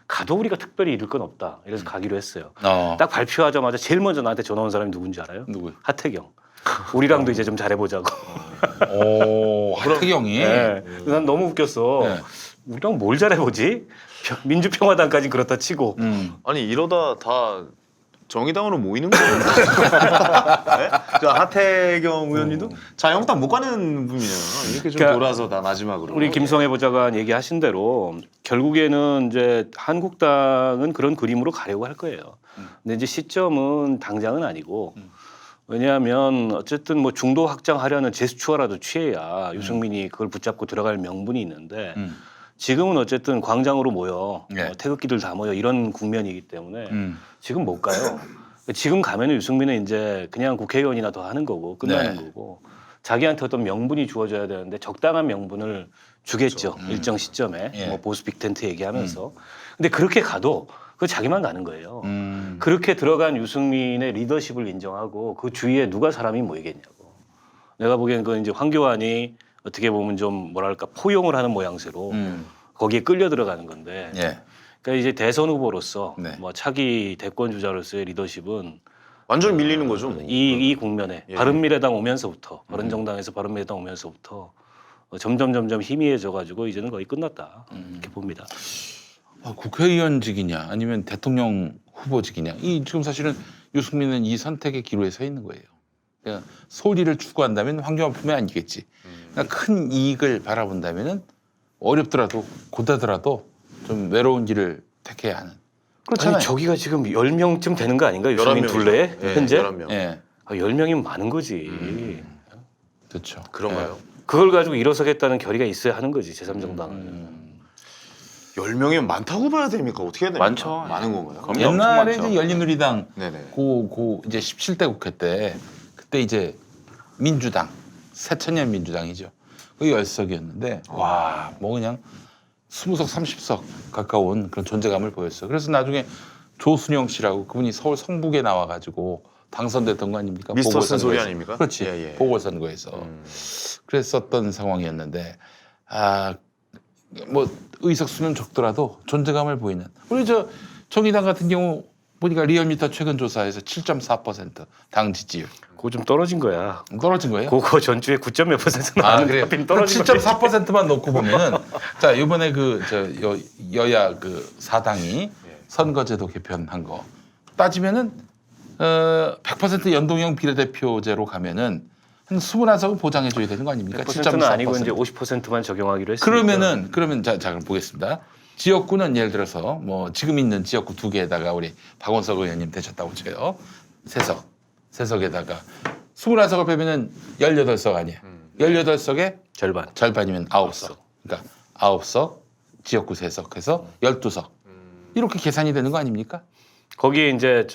가도 우리가 특별히 잃을 건 없다. 이래서 가기로 했어요. 딱 발표하자마자 제일 먼저 나한테 전화 온 사람이 누군지 알아요? 누구요? 하태경. 우리랑도 이제 좀 잘해보자고. 오, 하태경이. 네. 난 너무 웃겼어. 네. 우리랑 뭘 잘해보지? 민주평화당까지 그렇다 치고. 아니 이러다 다 정의당으로 모이는 거예요. 네? 저 하태경 의원님도 자유한국당 못 가는 분이에요. 이렇게 좀 그러니까 돌아서 다 마지막으로. 우리 김성애 보좌관 얘기하신 대로 결국에는 이제 한국당은 그런 그림으로 가려고 할 거예요. 근데 이제 시점은 당장은 아니고 왜냐하면 어쨌든 뭐 중도 확장하려는 제스처라도 취해야 유승민이 그걸 붙잡고 들어갈 명분이 있는데 지금은 어쨌든 광장으로 모여 네. 태극기들 다 모여 이런 국면이기 때문에 지금 못 가요. 지금 가면은 유승민은 이제 그냥 국회의원이나 더 하는 거고 끝나는 네. 거고 자기한테 어떤 명분이 주어져야 되는데 적당한 명분을 주겠죠. 일정 시점에 예. 뭐 보수 빅텐트 얘기하면서. 근데 그렇게 가도 그 자기만 가는 거예요. 음. 그렇게 들어간 유승민의 리더십을 인정하고 그 주위에 누가 사람이 모이겠냐고. 내가 보기엔 그건 이제 황교안이 어떻게 보면 좀 뭐랄까 포용을 하는 모양새로 거기에 끌려 들어가는 건데. 예. 그러니까 이제 대선 후보로서 네. 뭐 차기 대권 주자로서의 리더십은 완전 밀리는 거죠. 뭐. 이 국면에 예. 바른미래당 오면서부터 바른정당에서 바른미래당 오면서부터 점점 희미해져 가지고 이제는 거의 끝났다 이렇게 봅니다. 국회의원직이냐 아니면 대통령 후보직이냐 이 지금 사실은 유승민은 이 선택의 기로에 서 있는 거예요. 그러니까 소리를 추구한다면 황교안 품에 안기겠지. 그러니까 큰 이익을 바라본다면은 어렵더라도 고되더라도 좀 외로운 길을 택해야 하는. 그렇잖아요. 아니 저기가 지금 10명쯤 되는 거 아닌가 유승민 11명이죠. 둘레에 예, 현재? 11명. 예, 10명이면 많은 거지. 그렇죠. 그런가요? 그걸 가지고 일어서겠다는 결의가 있어야 하는 거지 제3정당은. 10명이면 많다고 봐야 됩니까? 어떻게 해야 됩니까? 많죠. 많은 건가요? 그럼 옛날에 엄청 많죠. 이제 열린우리당 네네. 고 이제 17대 국회 때 그때 이제 민주당 새천년 민주당이죠. 그 10석이었는데 와 뭐 그냥 20석 30석 가까운 그런 존재감을 보였어요. 그래서 나중에 조순영 씨라고 그분이 서울 성북에 나와가지고 당선됐던 거 아닙니까? 미스터 보궐선거에서. 쓴소리 아닙니까? 그렇지. 예, 예. 보궐선거에서 그랬었던 상황이었는데 뭐 의석수는 적더라도 존재감을 보이는 우리 저 정의당 같은 경우 보니까 리얼미터 최근 조사에서 7.4%당 지지율 그거 좀 떨어진 거야. 떨어진 거예요? 그거 전주에 9점 몇 퍼센트 나왔는데 하필 떨어진 거지. 7.4%만 놓고 보면은 자 이번에 그 저 여야 그 사당이 선거제도 개편한 거 따지면은 100% 연동형 비례대표제로 가면은 한 21석은 보장해줘야 되는 거 아닙니까? 100%는 아니고 이제 50%만 적용하기로 했으니까. 그러면 자 그럼 보겠습니다. 지역구는 예를 들어서 뭐 지금 있는 지역구 2개에다가 우리 박원석 의원님 되셨다고 쳐요. 세석에다가 21석을 빼면은 18석 아니에요. 18석에 절반이면 9석. 그러니까 9석, 지역구 3석 해서 12석. 이렇게 계산이 되는 거 아닙니까? 거기에 이제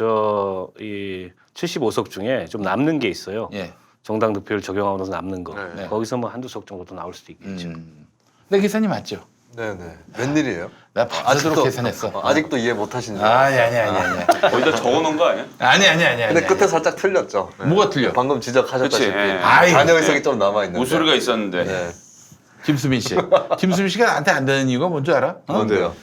이 75석 중에 좀 남는 게 있어요. 예. 정당 득표율 적용하고 나서 남는 거. 네. 거기서 뭐 한두 석 정도 또 나올 수도 있겠죠. 내 계산이 맞죠? 네네. 웬일이에요? 나 밤새도록 계산했어. 아직도 이해 못하신 줄. 아니. 거기다 적어놓은 거 아니야? 아니. 근데 끝에 살짝 틀렸죠. 뭐가 틀려? 방금 지적하셨다시피 그치, 예. 아이, 잔여 의석이 좀 남아 있는데. 우수리가 있었는데. 네. 김수민 씨. 김수민 씨가 나한테 안 되는 이유가 뭔 줄 알아? 뭔데요?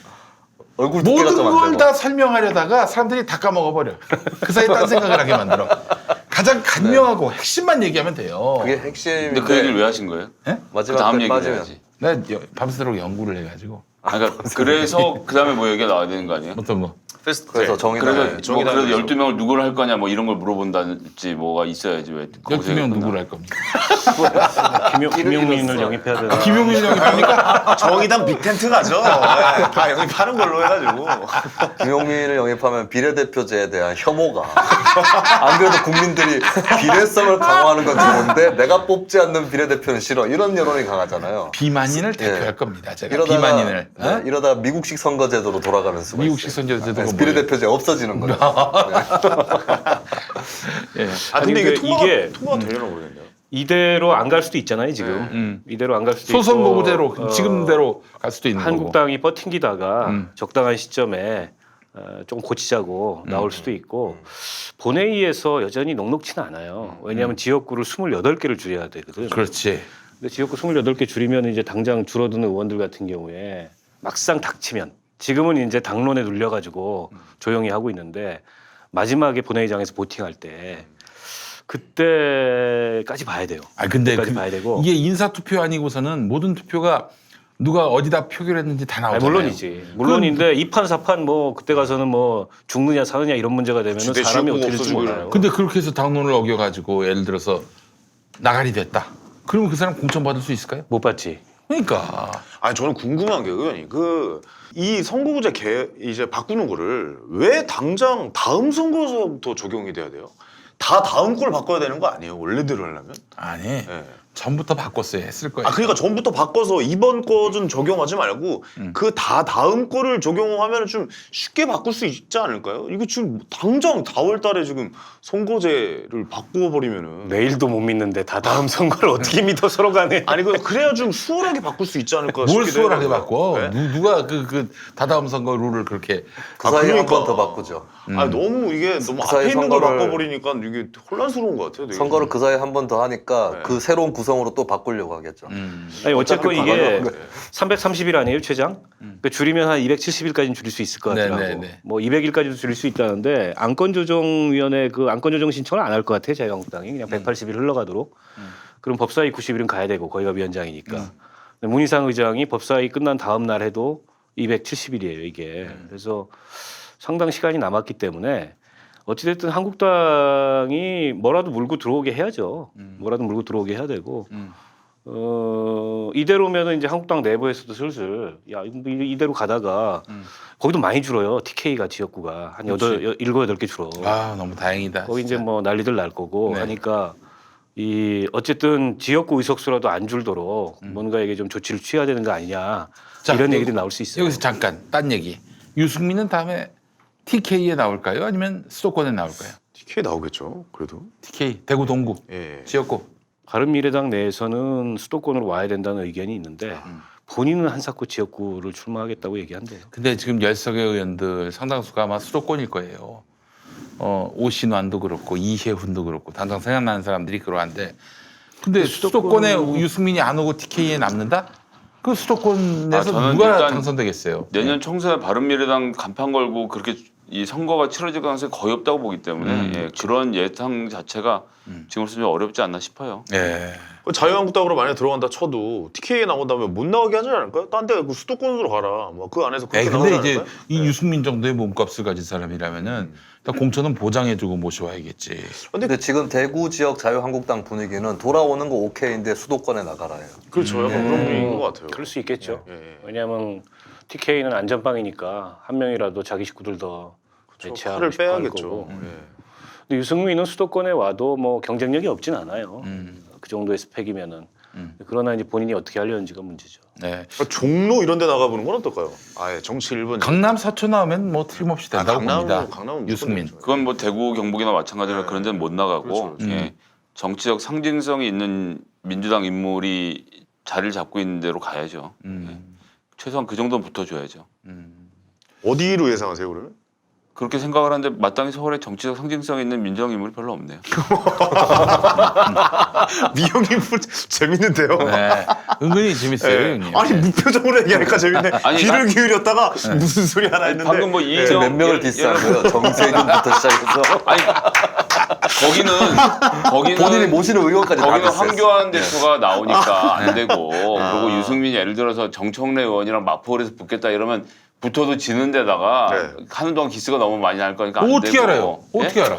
얼굴 두께가 모든 좀 안 걸 되고. 다 설명하려다가 사람들이 다 까먹어버려. 그 사이에 딴 생각을 하게 만들어. 가장 간명하고 핵심만 얘기하면 돼요. 그게 핵심인데. 근데 그 얘기를 왜 하신 거예요? 그 마지막 다음 때 얘기를 빠지면. 해야지. 내가 밤새도록 연구를 해가지고 그러니까 그래서 그 다음에 뭐 얘기가 나와야 되는 거 아니에요? 어떤 거. 그래서 정의당. 그래서 뭐 그래도 12명을 누구를 할 거냐 뭐 이런 걸 물어본다든지 뭐가 있어야지 왜 거기서 12명 얘기가 누구를 끝나? 할 겁니까? 김용민을 영입해야 되나? 김용민 영입합니까? 정의당 빅텐트 가죠. 네, 다 영입하는 걸로 해가지고. 김용민을 영입하면 비례대표제에 대한 혐오가 안 그래도 국민들이 비례성을 강화하는 건 좋은데 내가 뽑지 않는 비례대표는 싫어 이런 여론이 강하잖아요. 비만인을 예. 대표할 겁니다. 제가 비만인을. 네, 이러다 미국식 선거제도로 돌아가는 수가 미국식 있어요. 선거제도가 뭐예요? 비례대표제 없어지는 거예요. 예. 근데 이게 통과가 되려나 모르겠네요. 이대로 안 갈 수도 있잖아요 지금. 이대로 안 갈 수도 있고. 소선거구제로 지금대로 갈 수도 있는 거고. 한국당이 버팅기다가 적당한 시점에 좀 고치자고 나올 수도 있고 본회의에서 여전히 녹록치는 않아요. 왜냐하면 지역구를 28개를 줄여야 되거든. 그렇지. 근데 지역구 28개 줄이면 이제 당장 줄어드는 의원들 같은 경우에 막상 닥치면 지금은 이제 당론에 눌려가지고 조용히 하고 있는데 마지막에 본회의장에서 보팅할 때 그때까지 봐야 돼요. 아 근데 그때까지 봐야 되고. 이게 인사 투표 아니고서는 모든 투표가 누가 어디다 표결 했는지 다 아니, 나오잖아요. 물론이지. 물론인데 2판 4판 뭐 그때 가서는 뭐 죽느냐 사느냐 이런 문제가 되면 그치, 사람이 지역구가 어떻게 될지 없어지고 몰라요. 근데 그렇게 해서 당론을 어겨가지고 예를 들어서 나가리 됐다. 그러면 그 사람 공천받을 수 있을까요? 못 받지. 그러니까 아니 저는 궁금한 게 의원님 이 선거구제 이제 바꾸는 거를 왜 당장 다음 선거서부터 적용이 돼야 돼요? 다 다음 걸 바꿔야 되는 거 아니에요? 원래대로 하려면? 아니 네. 전부터 바꿨어야 했을 거예요. 아 그러니까 전부터 바꿔서 이번 거는 적용하지 말고 그 다음 거를 적용하면 좀 쉽게 바꿀 수 있지 않을까요? 이거 지금 당장 4월달에 지금 선거제를 바꾸어버리면은 내일도 못 믿는데 다 다음 선거를 어떻게 믿어 서로 간에. 아니 그래야 좀 수월하게 바꿀 수 있지 않을까 뭘 싶기도 수월하게 해요. 바꿔? 네? 누가 그 다다음 선거 룰을 그렇게 그 사이에 한 그러니까. 번 더 바꾸죠. 아니 너무 이게 너무 그 사이 앞에 있는 걸 선거를- 바꿔버리니까 이게 혼란스러운 것 같아요. 되게. 선거를 그 사이에 한 번 더 하니까 네. 그 새로운 구성으로 또 바꾸려고 하겠죠. 아니 어쨌건 어차피 이게 바꿔요. 330일 아니에요 최장? 그러니까 줄이면 한 270일까지는 줄일 수 있을 것 같더라고. 네네네. 뭐 200일까지도 줄일 수 있다는데 안건조정위원회 그 안건조정 신청을 안 할 것 같아 자유한국당이 그냥 180일 흘러가도록. 그럼 법사위 90일은 가야 되고 거기가 위원장이니까. 근데 문희상 의장이 법사위 끝난 다음 날 해도 270일이에요 이게. 그래서 상당 시간이 남았기 때문에 어찌됐든 한국당이 뭐라도 물고 들어오게 해야죠. 뭐라도 물고 들어오게 해야 되고. 이대로면은 이제 한국당 내부에서도 슬슬 야 이대로 가다가 거기도 많이 줄어요. TK가 지역구가 한 그렇지. 7, 8개 줄어. 아 너무 다행이다. 거기 이제 진짜. 뭐 난리들 날 거고 네. 하니까 이 어쨌든 지역구 의석수라도 안 줄도록 뭔가 이게 좀 조치를 취해야 되는 거 아니냐 자, 이런 여기- 얘기들이 나올 수 있어요. 여기서 잠깐 딴 얘기. 유승민은 다음에 TK에 나올까요? 아니면 수도권에 나올까요? TK 나오겠죠. 그래도. TK 대구 동구 예. 지역구. 바른미래당 내에서는 수도권으로 와야 된다는 의견이 있는데 본인은 한사코 지역구를 출마하겠다고 얘기한대요. 근데 지금 10석의 의원들 상당수가 아마 수도권일 거예요. 오신환도 그렇고 이혜훈도 그렇고 당장 생각나는 사람들이 그러한데 근데 수도권에 유승민이 안 오고 TK에 남는다? 그 수도권에서 저는 누가 일단 당선되겠어요? 내년 총선에 바른미래당 간판 걸고 그렇게 이 선거가 치러질 가능성이 거의 없다고 보기 때문에 예, 그런 예상 자체가 지금으로서 좀 어렵지 않나 싶어요. 예. 자유한국당으로 만약 들어간다 쳐도 TK에 나온다면 못 나가게 하지 않을까요? 딴 데 그 수도권으로 가라. 뭐 그 안에서 그렇게 근데 나가지 이제 않을까요? 이 유승민 정도의 몸값을 가진 사람이라면은 일단 공천은 보장해주고 모셔와야겠지. 근데 지금 대구 지역 자유한국당 분위기는 돌아오는 거 오케이인데 수도권에 나가라요. 그렇죠. 약간 그런 분위기인 것 같아요. 그럴 수 있겠죠. 예, 예. 왜냐하면 TK는 안전빵이니까 한 명이라도 자기 식구들 더 저 배치하고 칼을 싶어 할 빼야겠죠. 거고. 예. 근데 유승민은 수도권에 와도 뭐 경쟁력이 없진 않아요. 그 정도의 스펙이면은. 그러나 이제 본인이 어떻게 하려는지가 문제죠. 네. 종로 이런 데 나가보는 건 어떨까요? 아예 정치 1번. 강남 서초 나오면 뭐 틀림없이 된다고 봅니다. 강남은 유승민. 그건 뭐 대구 경북이나 마찬가지로 그런 데는 못 나가고 그렇죠, 예, 정치적 상징성이 있는 민주당 인물이 자리를 잡고 있는 데로 가야죠. 예. 최소한 그 정도는 붙어줘야죠. 어디로 예상하세요 그러면? 그렇게 생각을 하는데 마땅히 서울에 정치적 상징성 있는 민주당 인물이 별로 없네요. 미형님 재밌는데요. 네. 은근히 재밌어요, 예. 형님. 아니 무표정으로 얘기하니까 재밌네. 아니, 귀를 기울였다가 무슨 소리 하나 했는데 방금 뭐 이정 몇 명을 디스하고요. 정세균부터 시작해서 아니 거기는 본인이 모시는 의원까지 다 거기는 디스했어요. 황교안 대표가 나오니까 안 되고 그리고 유승민이 예를 들어서 정청래 의원이랑 마포울에서 붙겠다 이러면 붙어도 지는 데다가 네. 하는 동안 기스가 너무 많이 날 거니까 안 어떻게 되고. 알아요? 예? 어떻게 알아?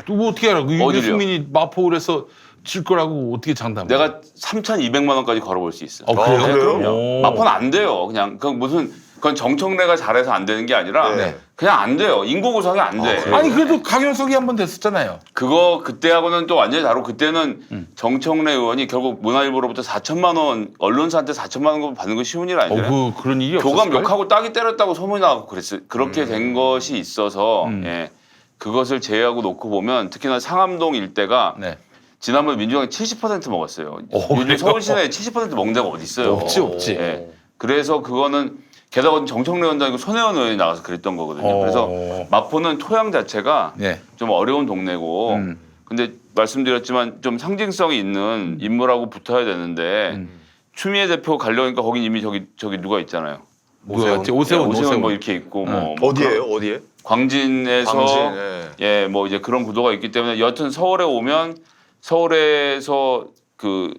또 어떻게 알아? 그 어디로요? 유승민이 마포울에서 질 거라고 어떻게 장담해? 내가 3,200만 원까지 걸어볼 수 있어. 그래요? 그래요? 오. 마포는 안 돼요. 그냥 그 무슨 그건 정청래가 잘해서 안 되는 게 아니라 네. 그냥 안 돼요. 인구 구성이 안 돼. 아니 그래도 강현석이 한 번 됐었잖아요. 그거 그때하고는 또 완전히 다르고 그때는 정청래 의원이 결국 문화일보로부터 4천만 원 언론사한테 4천만 원 받는 거 쉬운 일 아니에요. 그런 일이 교감 없었어요. 욕하고 딱이 때렸다고 소문이 나고 그랬어요. 그렇게 된 것이 있어서 예. 그것을 제외하고 놓고 보면 특히나 상암동 일대가 네. 지난번에 민주당이 70% 먹었어요. 그래요? 요즘 서울 시내에 70% 먹는 데가 어디 있어요? 없지. 예. 그래서 그거는 게다가 정청래 원장이고 손혜원 의원이 나가서 그랬던 거거든요. 그래서 마포는 토양 자체가 네. 좀 어려운 동네고 근데 말씀드렸지만 좀 상징성이 있는 인물하고 붙어야 되는데 추미애 대표 가려니까 거긴 이미 저기 누가 있잖아요. 누구였지? 오세훈. 뭐 이렇게 있고 뭐 어디예요? 어디에? 광진에서 광진, 예, 뭐 이제 그런 구도가 있기 때문에 여튼 서울에 오면 서울에서 그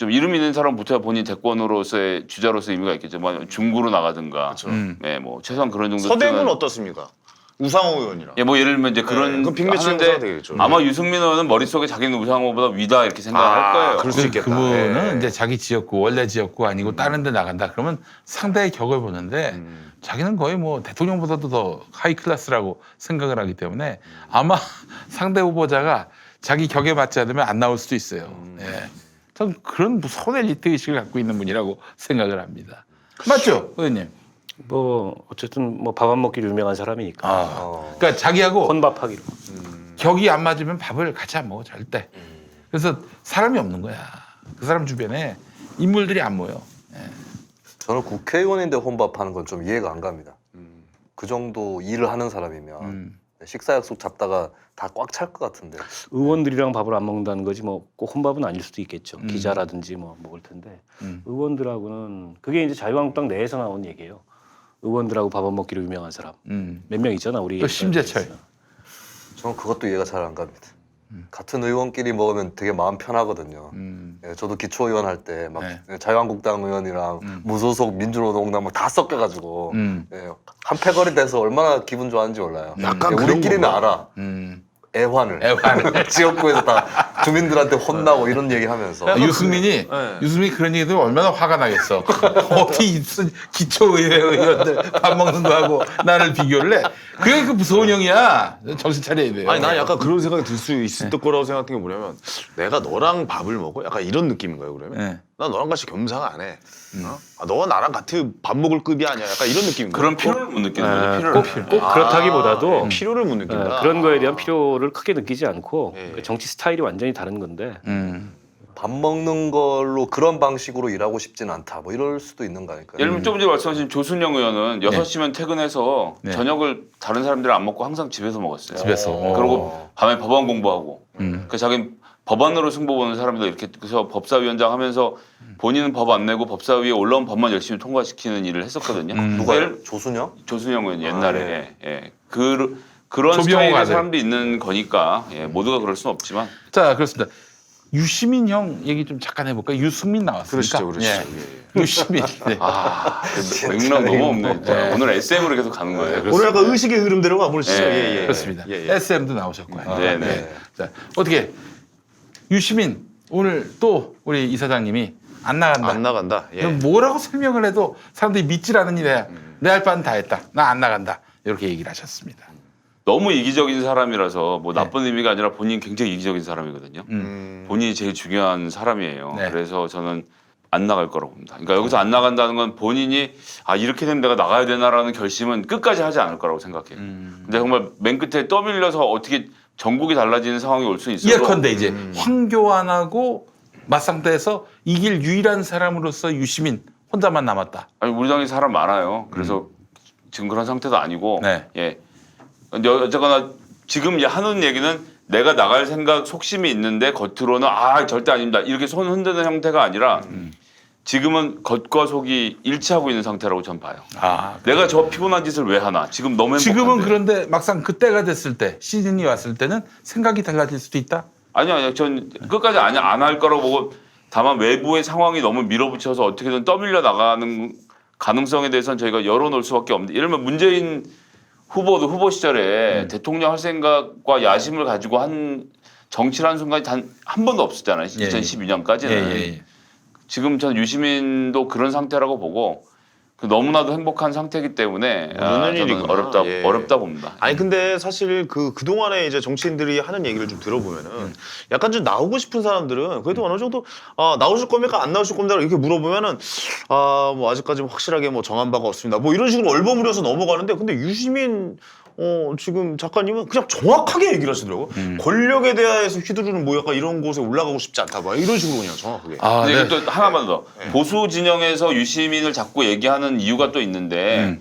좀 이름 있는 사람 붙어야 본인 대권으로서의 주자로서의 의미가 있겠죠. 뭐 중구로 나가든가, 예, 뭐 최소한 그런 정도. 서대문 어떻습니까? 우상호 의원이랑. 예, 뭐 예를 들면 이제 그런 그럼 빅매치 하는데 형사가 되겠죠. 아마 유승민 의원은 머릿속에 자기는 우상호보다 위다 이렇게 생각할 거예요. 그럴 수 있겠다. 그분은 예. 이제 자기 지역구 원래 지역구 아니고 다른 데 나간다. 그러면 상대의 격을 보는데 자기는 거의 뭐 대통령보다도 더 하이 클래스라고 생각을 하기 때문에 아마 상대 후보자가 자기 격에 맞지 않으면 안 나올 수도 있어요. 예. 전 그런 무서운 엘리트 의식을 갖고 있는 분이라고 생각을 합니다. 맞죠, 의원님? 뭐 어쨌든 뭐 밥 안 먹기로 유명한 사람이니까 그러니까 자기하고 혼밥하기로. 격이 안 맞으면 밥을 같이 안 먹어 절대. 그래서 사람이 없는 거야. 그 사람 주변에 인물들이 안 모여. 저는 국회의원인데 혼밥하는 건 좀 이해가 안 갑니다. 그 정도 일을 하는 사람이면 식사 약속 잡다가 다 꽉 찰 것 같은데. 의원들이랑 밥을 안 먹는다는 거지 뭐 꼭 혼밥은 아닐 수도 있겠죠. 기자라든지 뭐 먹을 텐데 의원들하고는 그게 이제 자유한국당 내에서 나온 얘기예요. 의원들하고 밥 안 먹기로 유명한 사람 몇 명 있잖아 우리. 또 심재철. 저는 그것도 이해가 잘 안 갑니다. 같은 의원끼리 먹으면 되게 마음 편하거든요. 예, 저도 기초의원 할 때 막 네. 자유한국당 의원이랑 무소속 민주노동당 막 다 섞여가지고 예, 한 패거리 돼서 얼마나 기분 좋아하는지 몰라요. 약간 예, 그런 우리끼리는 건가? 알아. 애환을 지역구에서 다 주민들한테 혼나고 이런 얘기하면서 유승민이 유승민이 그런 얘기들 얼마나 화가 나겠어. 어디 무슨 기초의회 의원들 밥 먹는 거하고 나를 비교를 해. 그게 그 무서운 형이야. 정신 차려야 돼요. 아니 난 약간 그런 생각이 들 수 있을 거라고 생각한 게 뭐냐면 내가 너랑 밥을 먹어? 약간 이런 느낌인 거예요 그러면? 네. 난 너랑 같이 겸상 안 해. 너가 나랑 같은 밥 먹을 급이 아니야. 약간 이런 느낌인 거예요. 그런 필요를 못 느끼는 거죠. 필요를. 꼭 그렇다기보다도 필요를 못 느낀다. 그런 거에 대한 필요를 크게 느끼지 않고 예. 그 정치 스타일이 완전히 다른 건데 밥 먹는 걸로 그런 방식으로 일하고 싶진 않다. 뭐 이럴 수도 있는 거 아닐까요? 예를 들면 조금 전에 말씀하신 조순영 의원은 6시면 퇴근해서 네. 저녁을 다른 사람들이 안 먹고 항상 집에서 먹었어요. 집에서. 그리고 밤에 법안 공부하고. 그 자기는 법안으로 승부 보는 사람이다 이렇게 그래서 법사위원장 하면서 본인은 법 안 내고 법사위에 올라온 법만 열심히 통과시키는 일을 했었거든요. 누가요? 조순영? 조순영 의원 옛날에 네. 예. 그런 조병호 스타일의 아들. 사람도 있는 거니까 예. 모두가 그럴 수는 없지만 자 그렇습니다. 유시민 형 얘기 좀 잠깐 해볼까? 유승민 나왔으니까. 그러시죠. 예. 유시민. 네. 맥락 너무 없네. 진짜. 오늘 SM으로 계속 가는 거예요. 오늘 약간 의식의 흐름대로 가보시죠. 예, 그렇습니다. 예, 예. SM도 나오셨고요. 네네. 자 어떻게 유시민 오늘 또 우리 이사장님이 안 나간다. 안 나간다. 예. 그럼 뭐라고 설명을 해도 사람들이 믿질 않는 일이야. 내 할 바는 다 했다. 나 안 나간다. 이렇게 얘기를 하셨습니다. 너무 이기적인 사람이라서 뭐 네. 나쁜 의미가 아니라 본인 굉장히 이기적인 사람이거든요. 본인이 제일 중요한 사람이에요. 네. 그래서 저는 안 나갈 거라고 봅니다. 그러니까 여기서 안 나간다는 건 본인이 아 이렇게 되면 내가 나가야 되나라는 결심은 끝까지 하지 않을 거라고 생각해요. 근데 정말 맨 끝에 떠밀려서 어떻게 전국이 달라지는 상황이 올 수는 있어도 예컨대 이제 황교안하고 맞상대에서 이길 유일한 사람으로서 유시민 혼자만 남았다. 아니 우리 당에 사람 많아요. 그래서 지금 그런 상태도 아니고 네. 예. 근데 어쨌거나 지금 하는 얘기는 내가 나갈 생각 속심이 있는데 겉으로는 아 절대 아닙니다 이렇게 손 흔드는 형태가 아니라 지금은 겉과 속이 일치하고 있는 상태라고 전 봐요. 아, 내가 저 피곤한 짓을 왜 하나? 지금 너무 행복한데. 지금은 그런데 막상 그때가 됐을 때 시즌이 왔을 때는 생각이 달라질 수도 있다. 아니요. 전 끝까지 안 할 거라고 보고 다만 외부의 상황이 너무 밀어붙여서 어떻게든 떠밀려 나가는 가능성에 대해서는 저희가 열어놓을 수밖에 없는데 예를 들면 문재인 후보도 후보 시절에 대통령 할 생각과 야심을 가지고 한 정치를 한 순간이 단 한 번도 없었잖아요. 2012년까지는. 예. 지금 저는 유시민도 그런 상태라고 보고 너무나도 행복한 상태이기 때문에 모르는 저는 일이구나. 어렵다 봅니다. 아니 근데 사실 그동안에 이제 정치인들이 하는 얘기를 좀 들어보면은 약간 좀 나오고 싶은 사람들은 그래도 어느 정도 나오실 겁니까 안 나오실 겁니까 이렇게 물어보면은 뭐 아직까지 확실하게 뭐 정한 바가 없습니다 뭐 이런 식으로 얼버무려서 넘어가는데 근데 유시민 지금 작가님은 그냥 정확하게 얘기를 하시더라고. 권력에 대해서 휘두르는 뭐 약간 이런 곳에 올라가고 싶지 않다 봐 이런 식으로 그냥 정확하게. 아, 근데 네. 또 하나만 더 보수 진영에서 유시민을 자꾸 얘기하는 이유가 또 있는데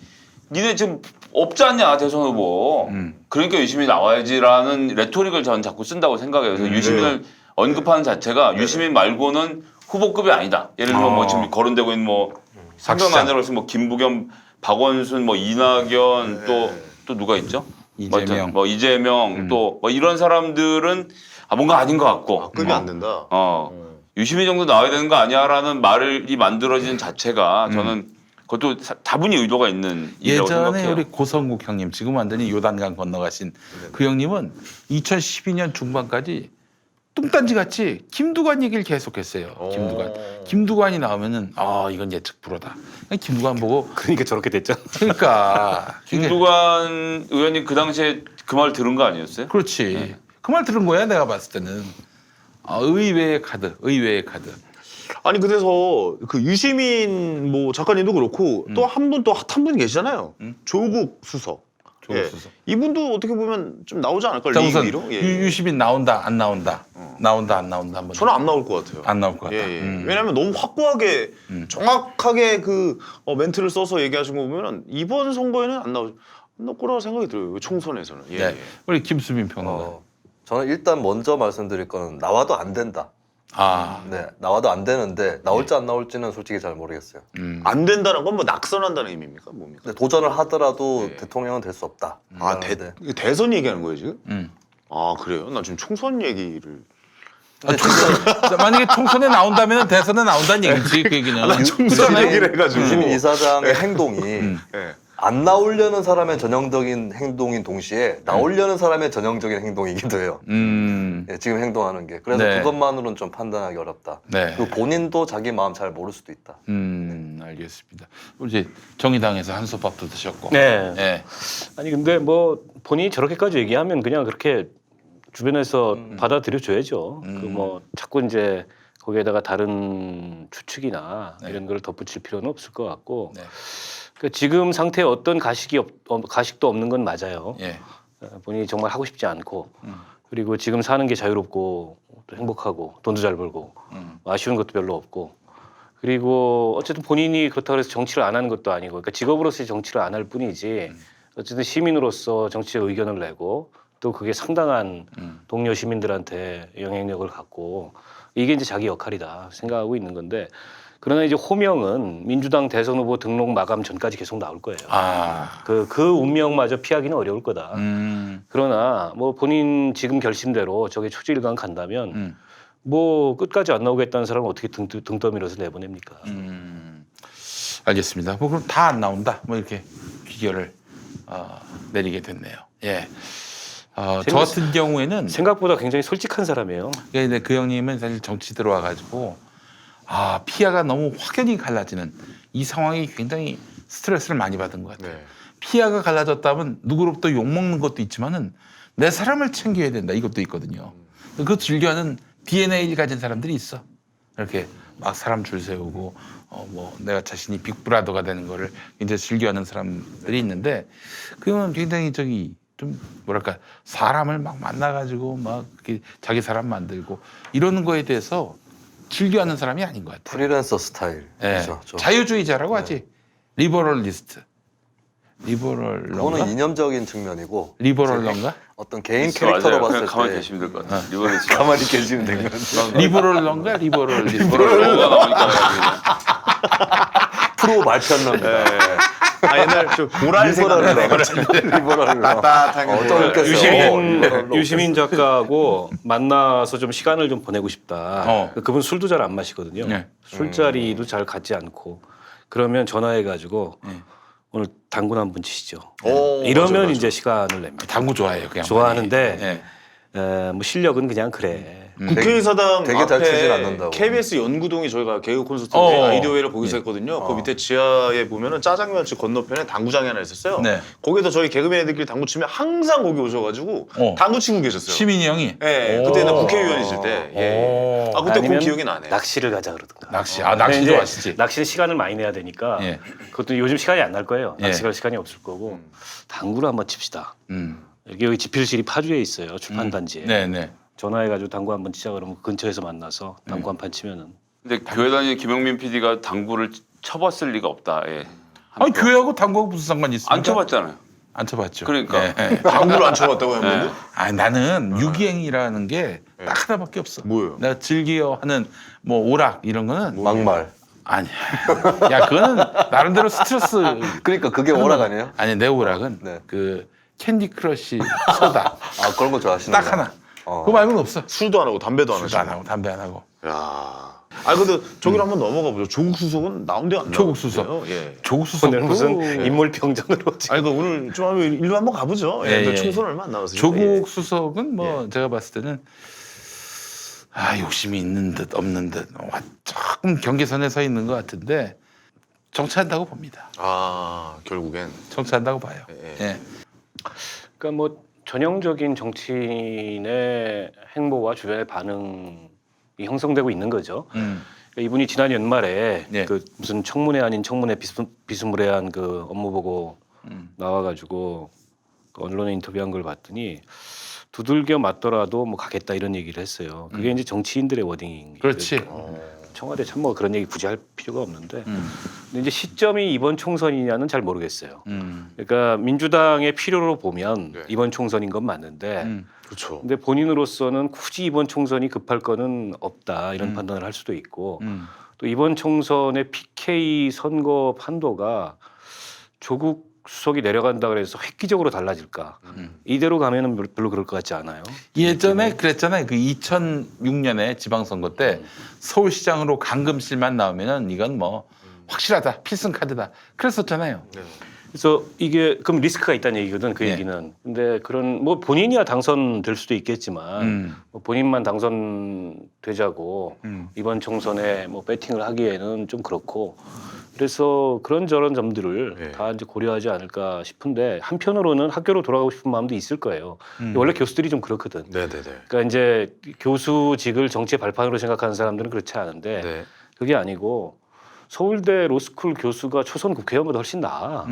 니네 지금 없지 않냐 대선 후보. 그러니까 유시민이 나와야지라는 레토릭을 저는 자꾸 쓴다고 생각해요. 그래서 유시민을 언급하는 자체가 유시민 말고는 후보급이 아니다. 예를 들면 뭐 지금 거론되고 있는 뭐 상정안으로서 뭐 김부겸, 박원순, 뭐 이낙연 또 누가 있죠? 이재명. 뭐 이재명 또 뭐 이런 사람들은 뭔가 아닌 것 같고. 급이 안 된다. 유시민 정도 나와야 되는 거 아니야라는 말이 만들어진 자체가 저는 그것도 다분히 의도가 있는 일이라고 예전에 생각해요. 우리 고성국 형님 지금 완전히 요단강 건너가신 그 형님은 2012년 중반까지 뚱딴지 같이 김두관 얘기를 계속했어요. 김두관이 나오면은 이건 예측 불허다. 김두관 보고 그러니까 저렇게 됐죠. 그러니까 김두관 의원님 그 당시에 그 말 들은 거 아니었어요? 그렇지. 그 말 들은 거야 내가 봤을 때는. 의외의 카드. 아니 그래서 그 유시민 뭐 작가님도 그렇고 또 한 분 또 핫한 분이 계시잖아요. 조국 수석. 조국 수석. 이분도 어떻게 보면 좀 나오지 않을까 자, 우선 리그로? 유시민 나온다 안 나온다. 나온다 안 나온다 한번. 저는 안 나올 것 같아요. 안 나올 것 같다. 왜냐하면 너무 확고하게 정확하게 그 멘트를 써서 얘기하신 거 보면 이번 선거에는 안 나올 거라고 생각이 들어요. 총선에서는. 네. 우리 김수민 평론가. 저는 일단 먼저 말씀드릴 거는 나와도 안 된다. 아, 네, 나와도 안 되는데 나올지 안 나올지는 솔직히 잘 모르겠어요. 안 된다는 건 뭐 낙선한다는 의미입니까? 뭡니까? 근데 도전을 하더라도 대통령은 될 수 없다. 네. 대선 얘기하는 거예요 지금? 음. 아 그래요? 나 지금 총선 얘기를 만약에 총선에 나온다면 대선에 나온다는 얘기지 그 얘기는. 총선 얘기를 해가지고 유시민 이사장의 행동이 예. 안 나오려는 사람의 전형적인 행동인 동시에 나오려는 사람의 전형적인 행동이기도 해요. 예, 지금 행동하는 게. 그래서 네. 그것만으로는 좀 판단하기 어렵다. 네. 그리고 본인도 자기 마음 잘 모를 수도 있다. 알겠습니다. 이제 정의당에서 한솥밥도 드셨고. 네. 네. 아니 근데 뭐 본인이 저렇게까지 얘기하면 그냥 그렇게 주변에서 받아들여 줘야죠. 그 뭐 자꾸 이제 거기에다가 다른 추측이나 이런 걸 덧붙일 필요는 없을 것 같고. 네. 그 지금 상태에 어떤 가식도 없는 건 맞아요. 예. 본인이 정말 하고 싶지 않고 그리고 지금 사는 게 자유롭고 또 행복하고 돈도 잘 벌고 아쉬운 것도 별로 없고 그리고 어쨌든 본인이 그렇다고 해서 정치를 안 하는 것도 아니고 그러니까 직업으로서 정치를 안 할 뿐이지 어쨌든 시민으로서 정치의 의견을 내고 또 그게 상당한 동료 시민들한테 영향력을 갖고 이게 이제 자기 역할이다 생각하고 있는 건데 그러나 이제 호명은 민주당 대선 후보 등록 마감 전까지 계속 나올 거예요. 그 운명마저 피하기는 어려울 거다. 그러나 뭐 본인 지금 결심대로 저게 초지일관 간다면 뭐 끝까지 안 나오겠다는 사람은 어떻게 등 떠밀어서 내보냅니까? 알겠습니다. 뭐 그럼 다 안 나온다. 뭐 이렇게 귀결을 내리게 됐네요. 예. 저 같은 경우에는 생각보다 굉장히 솔직한 사람이에요. 근데 그 형님은 사실 정치 들어와가지고 피아가 너무 확연히 갈라지는 이 상황이 굉장히 스트레스를 많이 받은 것 같아요. 피아가 갈라졌다면 누구로부터 욕먹는 것도 있지만은 내 사람을 챙겨야 된다 이것도 있거든요. 그거 즐겨하는 DNA를 가진 사람들이 있어. 이렇게 막 사람 줄 세우고 뭐 내가 자신이 빅브라더가 되는 거를 이제 즐겨하는 사람들이 있는데 그건 굉장히 좀 뭐랄까 사람을 막 만나가지고 막 이렇게 자기 사람 만들고 이러는 거에 대해서 즐겨하는 사람이 아닌 것 같아요. 프리랜서 스타일. 네. 그렇죠. 자유주의자라고 하지. 리버럴리스트. 리버럴런가? 그거는 이념적인 측면이고 리버럴런가? 어떤 개인 있어, 캐릭터로 맞아요. 봤을 그냥 가만히 때 계시면 될 것 같아요. 리버리스. 가만히 계시면 되는 리버럴런가? 리버럴리스트. 뭐가 나오니까 프로 말편납니다. 옛날 좀 보랄 생각을 내가지고 리버럴 따뜻하게 어쩌겠어요. 유시민 작가하고 만나서 좀 시간을 좀 보내고 싶다. 그분 술도 잘 안 마시거든요. 네. 술자리도 잘 갖지 않고 그러면 전화해가지고 오늘 당구 한번 치시죠. 이러면 맞아. 이제 시간을 냅니다. 당구 좋아해요. 그냥 좋아하는데 네. 뭐 실력은 그냥 그래. 국회의사당 되게 잘 치진 앞에 않는다고. KBS 연구동이 저희가 개그 콘서트 어. 아이디어웨이를 거기서 했거든요. 그 밑에 지하에 보면은 짜장면집 건너편에 당구장이 하나 있었어요. 네. 거기서 저희 개그맨 애들끼리 당구 치면 항상 거기 오셔가지고 당구 치고 계셨어요. 시민이 형이. 예, 그때는 국회의원이실 때. 예. 그때 그 아니면 기억이 나네요. 낚시를 가자 그러든가. 낚시. 근데 낚시 이제 좋아하시지. 낚시는 시간을 많이 내야 되니까 예. 그것도 요즘 시간이 안 날 거예요. 예. 낚시 갈 시간이 없을 거고 당구를 한번 칩시다. 음. 여기 집필실이 파주에 있어요. 출판단지에. 네네. 전화해가지고 당구 한번 치자 그러면 그 근처에서 만나서 당구 한 판 치면은. 근데 교회 다니는 김영민 PD가 당구를 쳐봤을 리가 없다. 예. 아니 교회하고 당구하고 무슨 상관이 있습니까? 안 쳐봤잖아요. 안 쳐봤죠. 그러니까. 예, 예. 당구를 안 쳐봤다고 한 번도? 아 나는 유기행이라는 게 딱 하나밖에 없어. 뭐예요? 내가 즐겨 하는 뭐 오락 이런 거는 막말. 아니야. 야 그거는 나름대로 스트레스. 그러니까 그게 오락 아니에요? 아니 내 오락은 네. 그 캔디 크러쉬 소다 아 그런 거 좋아하시는 딱 하나. 그거 말고는 없어. 술도 안 하고 담배도 안 술도 안 하시고. 하고 담배 안 하고. 야. 아 근데 저기로 한번 넘어가 보죠. 조국 수석은 나온 데안 나와요. 조국 수석. 예. 조국 수석도 오늘 무슨 인물 평전으로 지금. 아니 그 오늘 좀 하면 일로 한번 가보죠. 예. 예, 근데 예. 총선 얼마 안 남았어요. 조국 수석은 뭐 제가 봤을 때는 욕심이 있는 듯 없는 듯 조금 경계선에 서 있는 것 같은데 정치한다고 봅니다. 아 결국엔. 정치한다고 봐요. 예. 예. 그러니까 뭐 전형적인 정치인의 행보와 주변의 반응이 형성되고 있는 거죠. 그러니까 이분이 지난 연말에 예. 그 무슨 청문회 아닌 청문회 비스무리한 그 업무 보고 나와가지고 그 언론에 인터뷰한 걸 봤더니 두들겨 맞더라도 뭐 가겠다 이런 얘기를 했어요. 그게 이제 정치인들의 워딩인 그렇지. 청와대 참모가 그런 얘기 굳이 할 필요가 없는데 근데 이제 시점이 이번 총선이냐는 잘 모르겠어요. 그러니까 민주당의 필요로 보면 네. 이번 총선인 건 맞는데 그렇죠. 근데 본인으로서는 굳이 이번 총선이 급할 거는 없다 이런 판단을 할 수도 있고 또 이번 총선의 PK 선거 판도가 조국 수석이 내려간다 그래서 획기적으로 달라질까? 이대로 가면은 별로 그럴 것 같지 않아요. 예전에 그랬잖아요. 그 2006년에 지방선거 때 서울시장으로 강금실만 나오면은 이건 뭐 확실하다, 필승 카드다. 그랬었잖아요. 그래서 이게 그럼 리스크가 있다는 얘기거든 그 예. 얘기는. 근데 그런 뭐 본인이야 당선될 수도 있겠지만 뭐 본인만 당선되자고 이번 총선에 뭐 배팅을 하기에는 좀 그렇고. 그래서 그런저런 점들을 예. 다 이제 고려하지 않을까 싶은데 한편으로는 학교로 돌아가고 싶은 마음도 있을 거예요. 원래 교수들이 좀 그렇거든. 네네네. 그러니까 이제 교수직을 정치의 발판으로 생각하는 사람들은 그렇지 않은데 네. 그게 아니고 서울대 로스쿨 교수가 초선 국회의원보다 훨씬 나아.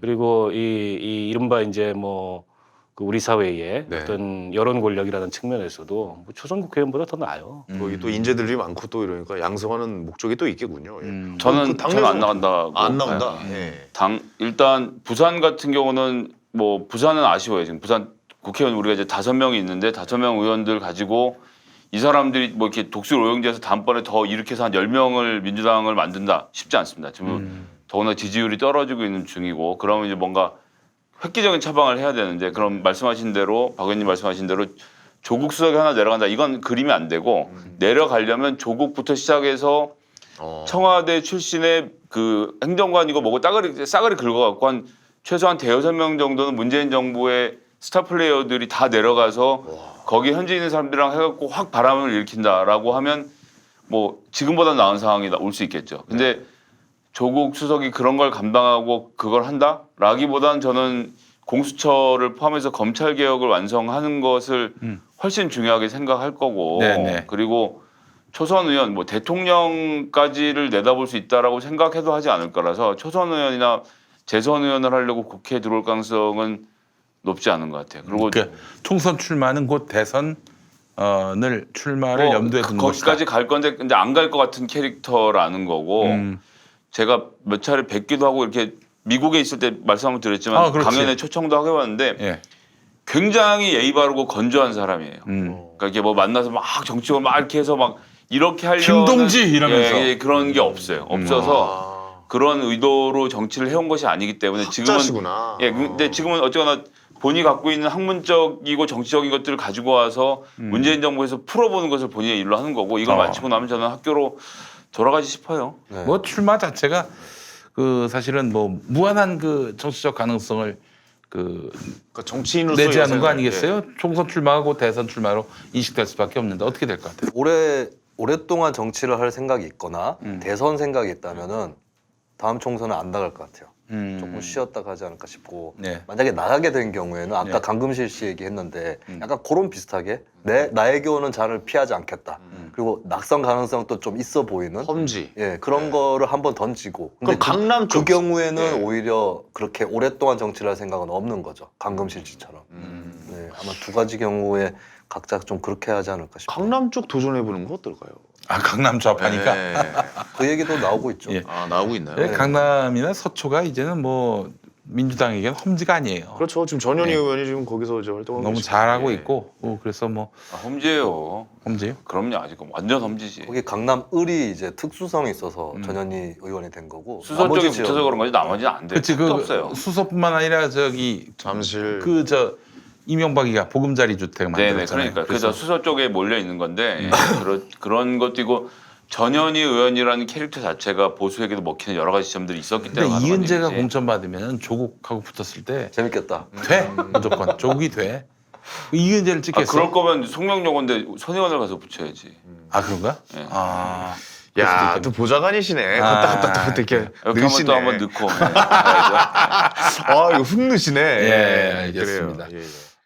그리고 이 이른바 이제 뭐 그 우리 사회의 네. 어떤 여론 권력이라는 측면에서도 뭐 초선 국회의원보다 더 나아요. 거기 또 인재들이 많고 또 이러니까 양성하는 목적이 또 있겠군요. 예. 저는 그 당내에서 안 나간다고. 안 나온다. 봐요. 예. 일단 부산 같은 경우는 뭐 부산은 아쉬워요. 지금 부산 국회의원 우리가 이제 5명이 있는데 5명 의원들 가지고 이 사람들이 뭐 이렇게 독수리 오영지에서 다음번에 더 일으켜서 한 10명을 민주당을 만든다 쉽지 않습니다. 지금 더구나 지지율이 떨어지고 있는 중이고 그러면 이제 뭔가 획기적인 처방을 해야 되는데 그럼 말씀하신 대로 박 의원님 말씀하신 대로 조국 수석이 하나 내려간다 이건 그림이 안 되고 내려가려면 조국부터 시작해서 청와대 출신의 그 행정관이고 뭐고 싸그리 긁어갖고 한 최소한 대여섯 명 정도는 문재인 정부의 스타 플레이어들이 다 내려가서 거기 현재 있는 사람들이랑 해갖고 확 바람을 일으킨다라고 하면 뭐 지금보다 나은 상황이 올 수 있겠죠. 근데 조국 수석이 그런 걸 감당하고 그걸 한다라기보다는 저는 공수처를 포함해서 검찰 개혁을 완성하는 것을 훨씬 중요하게 생각할 거고 네네. 그리고 초선 의원 뭐 대통령까지를 내다볼 수 있다라고 생각해도 하지 않을 거라서 초선 의원이나 재선 의원을 하려고 국회에 들어올 가능성은 높지 않은 것 같아요. 그리고 그 총선 출마는 곧 대선을 출마를 염두에 둔 거기까지 것이다. 갈 건데 근데 안 갈 것 같은 캐릭터라는 거고 제가 몇 차례 뵙기도 하고 이렇게 미국에 있을 때 말씀 한번 드렸지만 그렇지. 강연에 초청도 하고 해봤는데 예. 굉장히 예의 바르고 건조한 사람이에요. 그러니까 이게 뭐 만나서 막 정치고 막 이렇게 해서 막 이렇게 하려는 김동지 이러면서. 예, 그런 게 없어요. 없어서 그런 의도로 정치를 해온 것이 아니기 때문에 지금은 학자시구나. 예, 근데 지금은 어쨌거나 본인이 갖고 있는 학문적이고 정치적인 것들을 가지고 와서 문재인 정부에서 풀어보는 것을 본인의 일로 하는 거고 이걸 마치고 나면 저는 학교로 돌아가지 싶어요. 네. 뭐 출마 자체가 그 사실은 뭐 무한한 그 정치적 가능성을 그 그러니까 정치인으로서 내재하는 거 요새는, 아니겠어요? 총선 출마하고 대선 출마로 인식될 수밖에 없는데 어떻게 될 것 같아요? 오랫동안 정치를 할 생각이 있거나 대선 생각이 있다면은 다음 총선은 안 나갈 것 같아요. 조금 쉬었다 가지 않을까 싶고 네. 만약에 나가게 된 경우에는 아까 네. 강금실 씨 얘기했는데 약간 그런 비슷하게 나에게 오는 잔을 피하지 않겠다. 그리고 낙선 가능성도 좀 있어 보이는 험지. 예 그런 거를 한번 던지고 그럼 강남 그 쪽 경우에는 예. 오히려 그렇게 오랫동안 정치를 할 생각은 없는 거죠. 강금실 씨처럼. 네, 아마 두 가지 경우에 각자 좀 그렇게 하지 않을까 싶어요. 강남 쪽 도전해보는 거 어떨까요? 아 강남 좌파니까. 예. 그 얘기도 나오고 있죠. 예. 아 나오고 있나요? 네, 강남이나 서초가 이제는 뭐 민주당에게는 험지가 아니에요. 그렇죠. 지금 전현희 네. 의원이 지금 거기서 이제 활동하고 너무 계시고. 잘하고 예. 있고 그래서 뭐 험지예요. 험지요? 그럼요. 아직 완전 험지지. 거기 강남 을이 이제 특수성이 있어서 전현희 의원이 된 거고 수서 쪽에 나머지 붙어서 지역은 그런 거지 나머지는 안 돼. 그렇지 끝도 그 없어요. 수서뿐만 아니라 저기 잠실. 그 저 이명박이가 보금자리 주택 네네. 만들었잖아요. 그러니까 그래서 수서 쪽에 몰려 있는 건데 그런 것도 있고 전현희 의원이라는 캐릭터 자체가 보수에게도 먹히는 여러 가지 지점들이 있었기 때문에. 근데 가능한 이은재가 일이지. 공천 받으면 조국하고 붙었을 때 재밌겠다. 돼. 무조건 조국이 돼. 이은재를 아, 찍겠어. 그럴 거면 송명용인데 손혜원을 가서 붙여야지. 아 그런가? 네. 아. 야, 또 보좌관이시네. 아, 갔다 갔다 또 이렇게 이렇게 한번 넣으시네. 또 한번 넣고. 아, 이거 훅 넣으시네. 예, 알겠습니다. 그래요. 예, 예.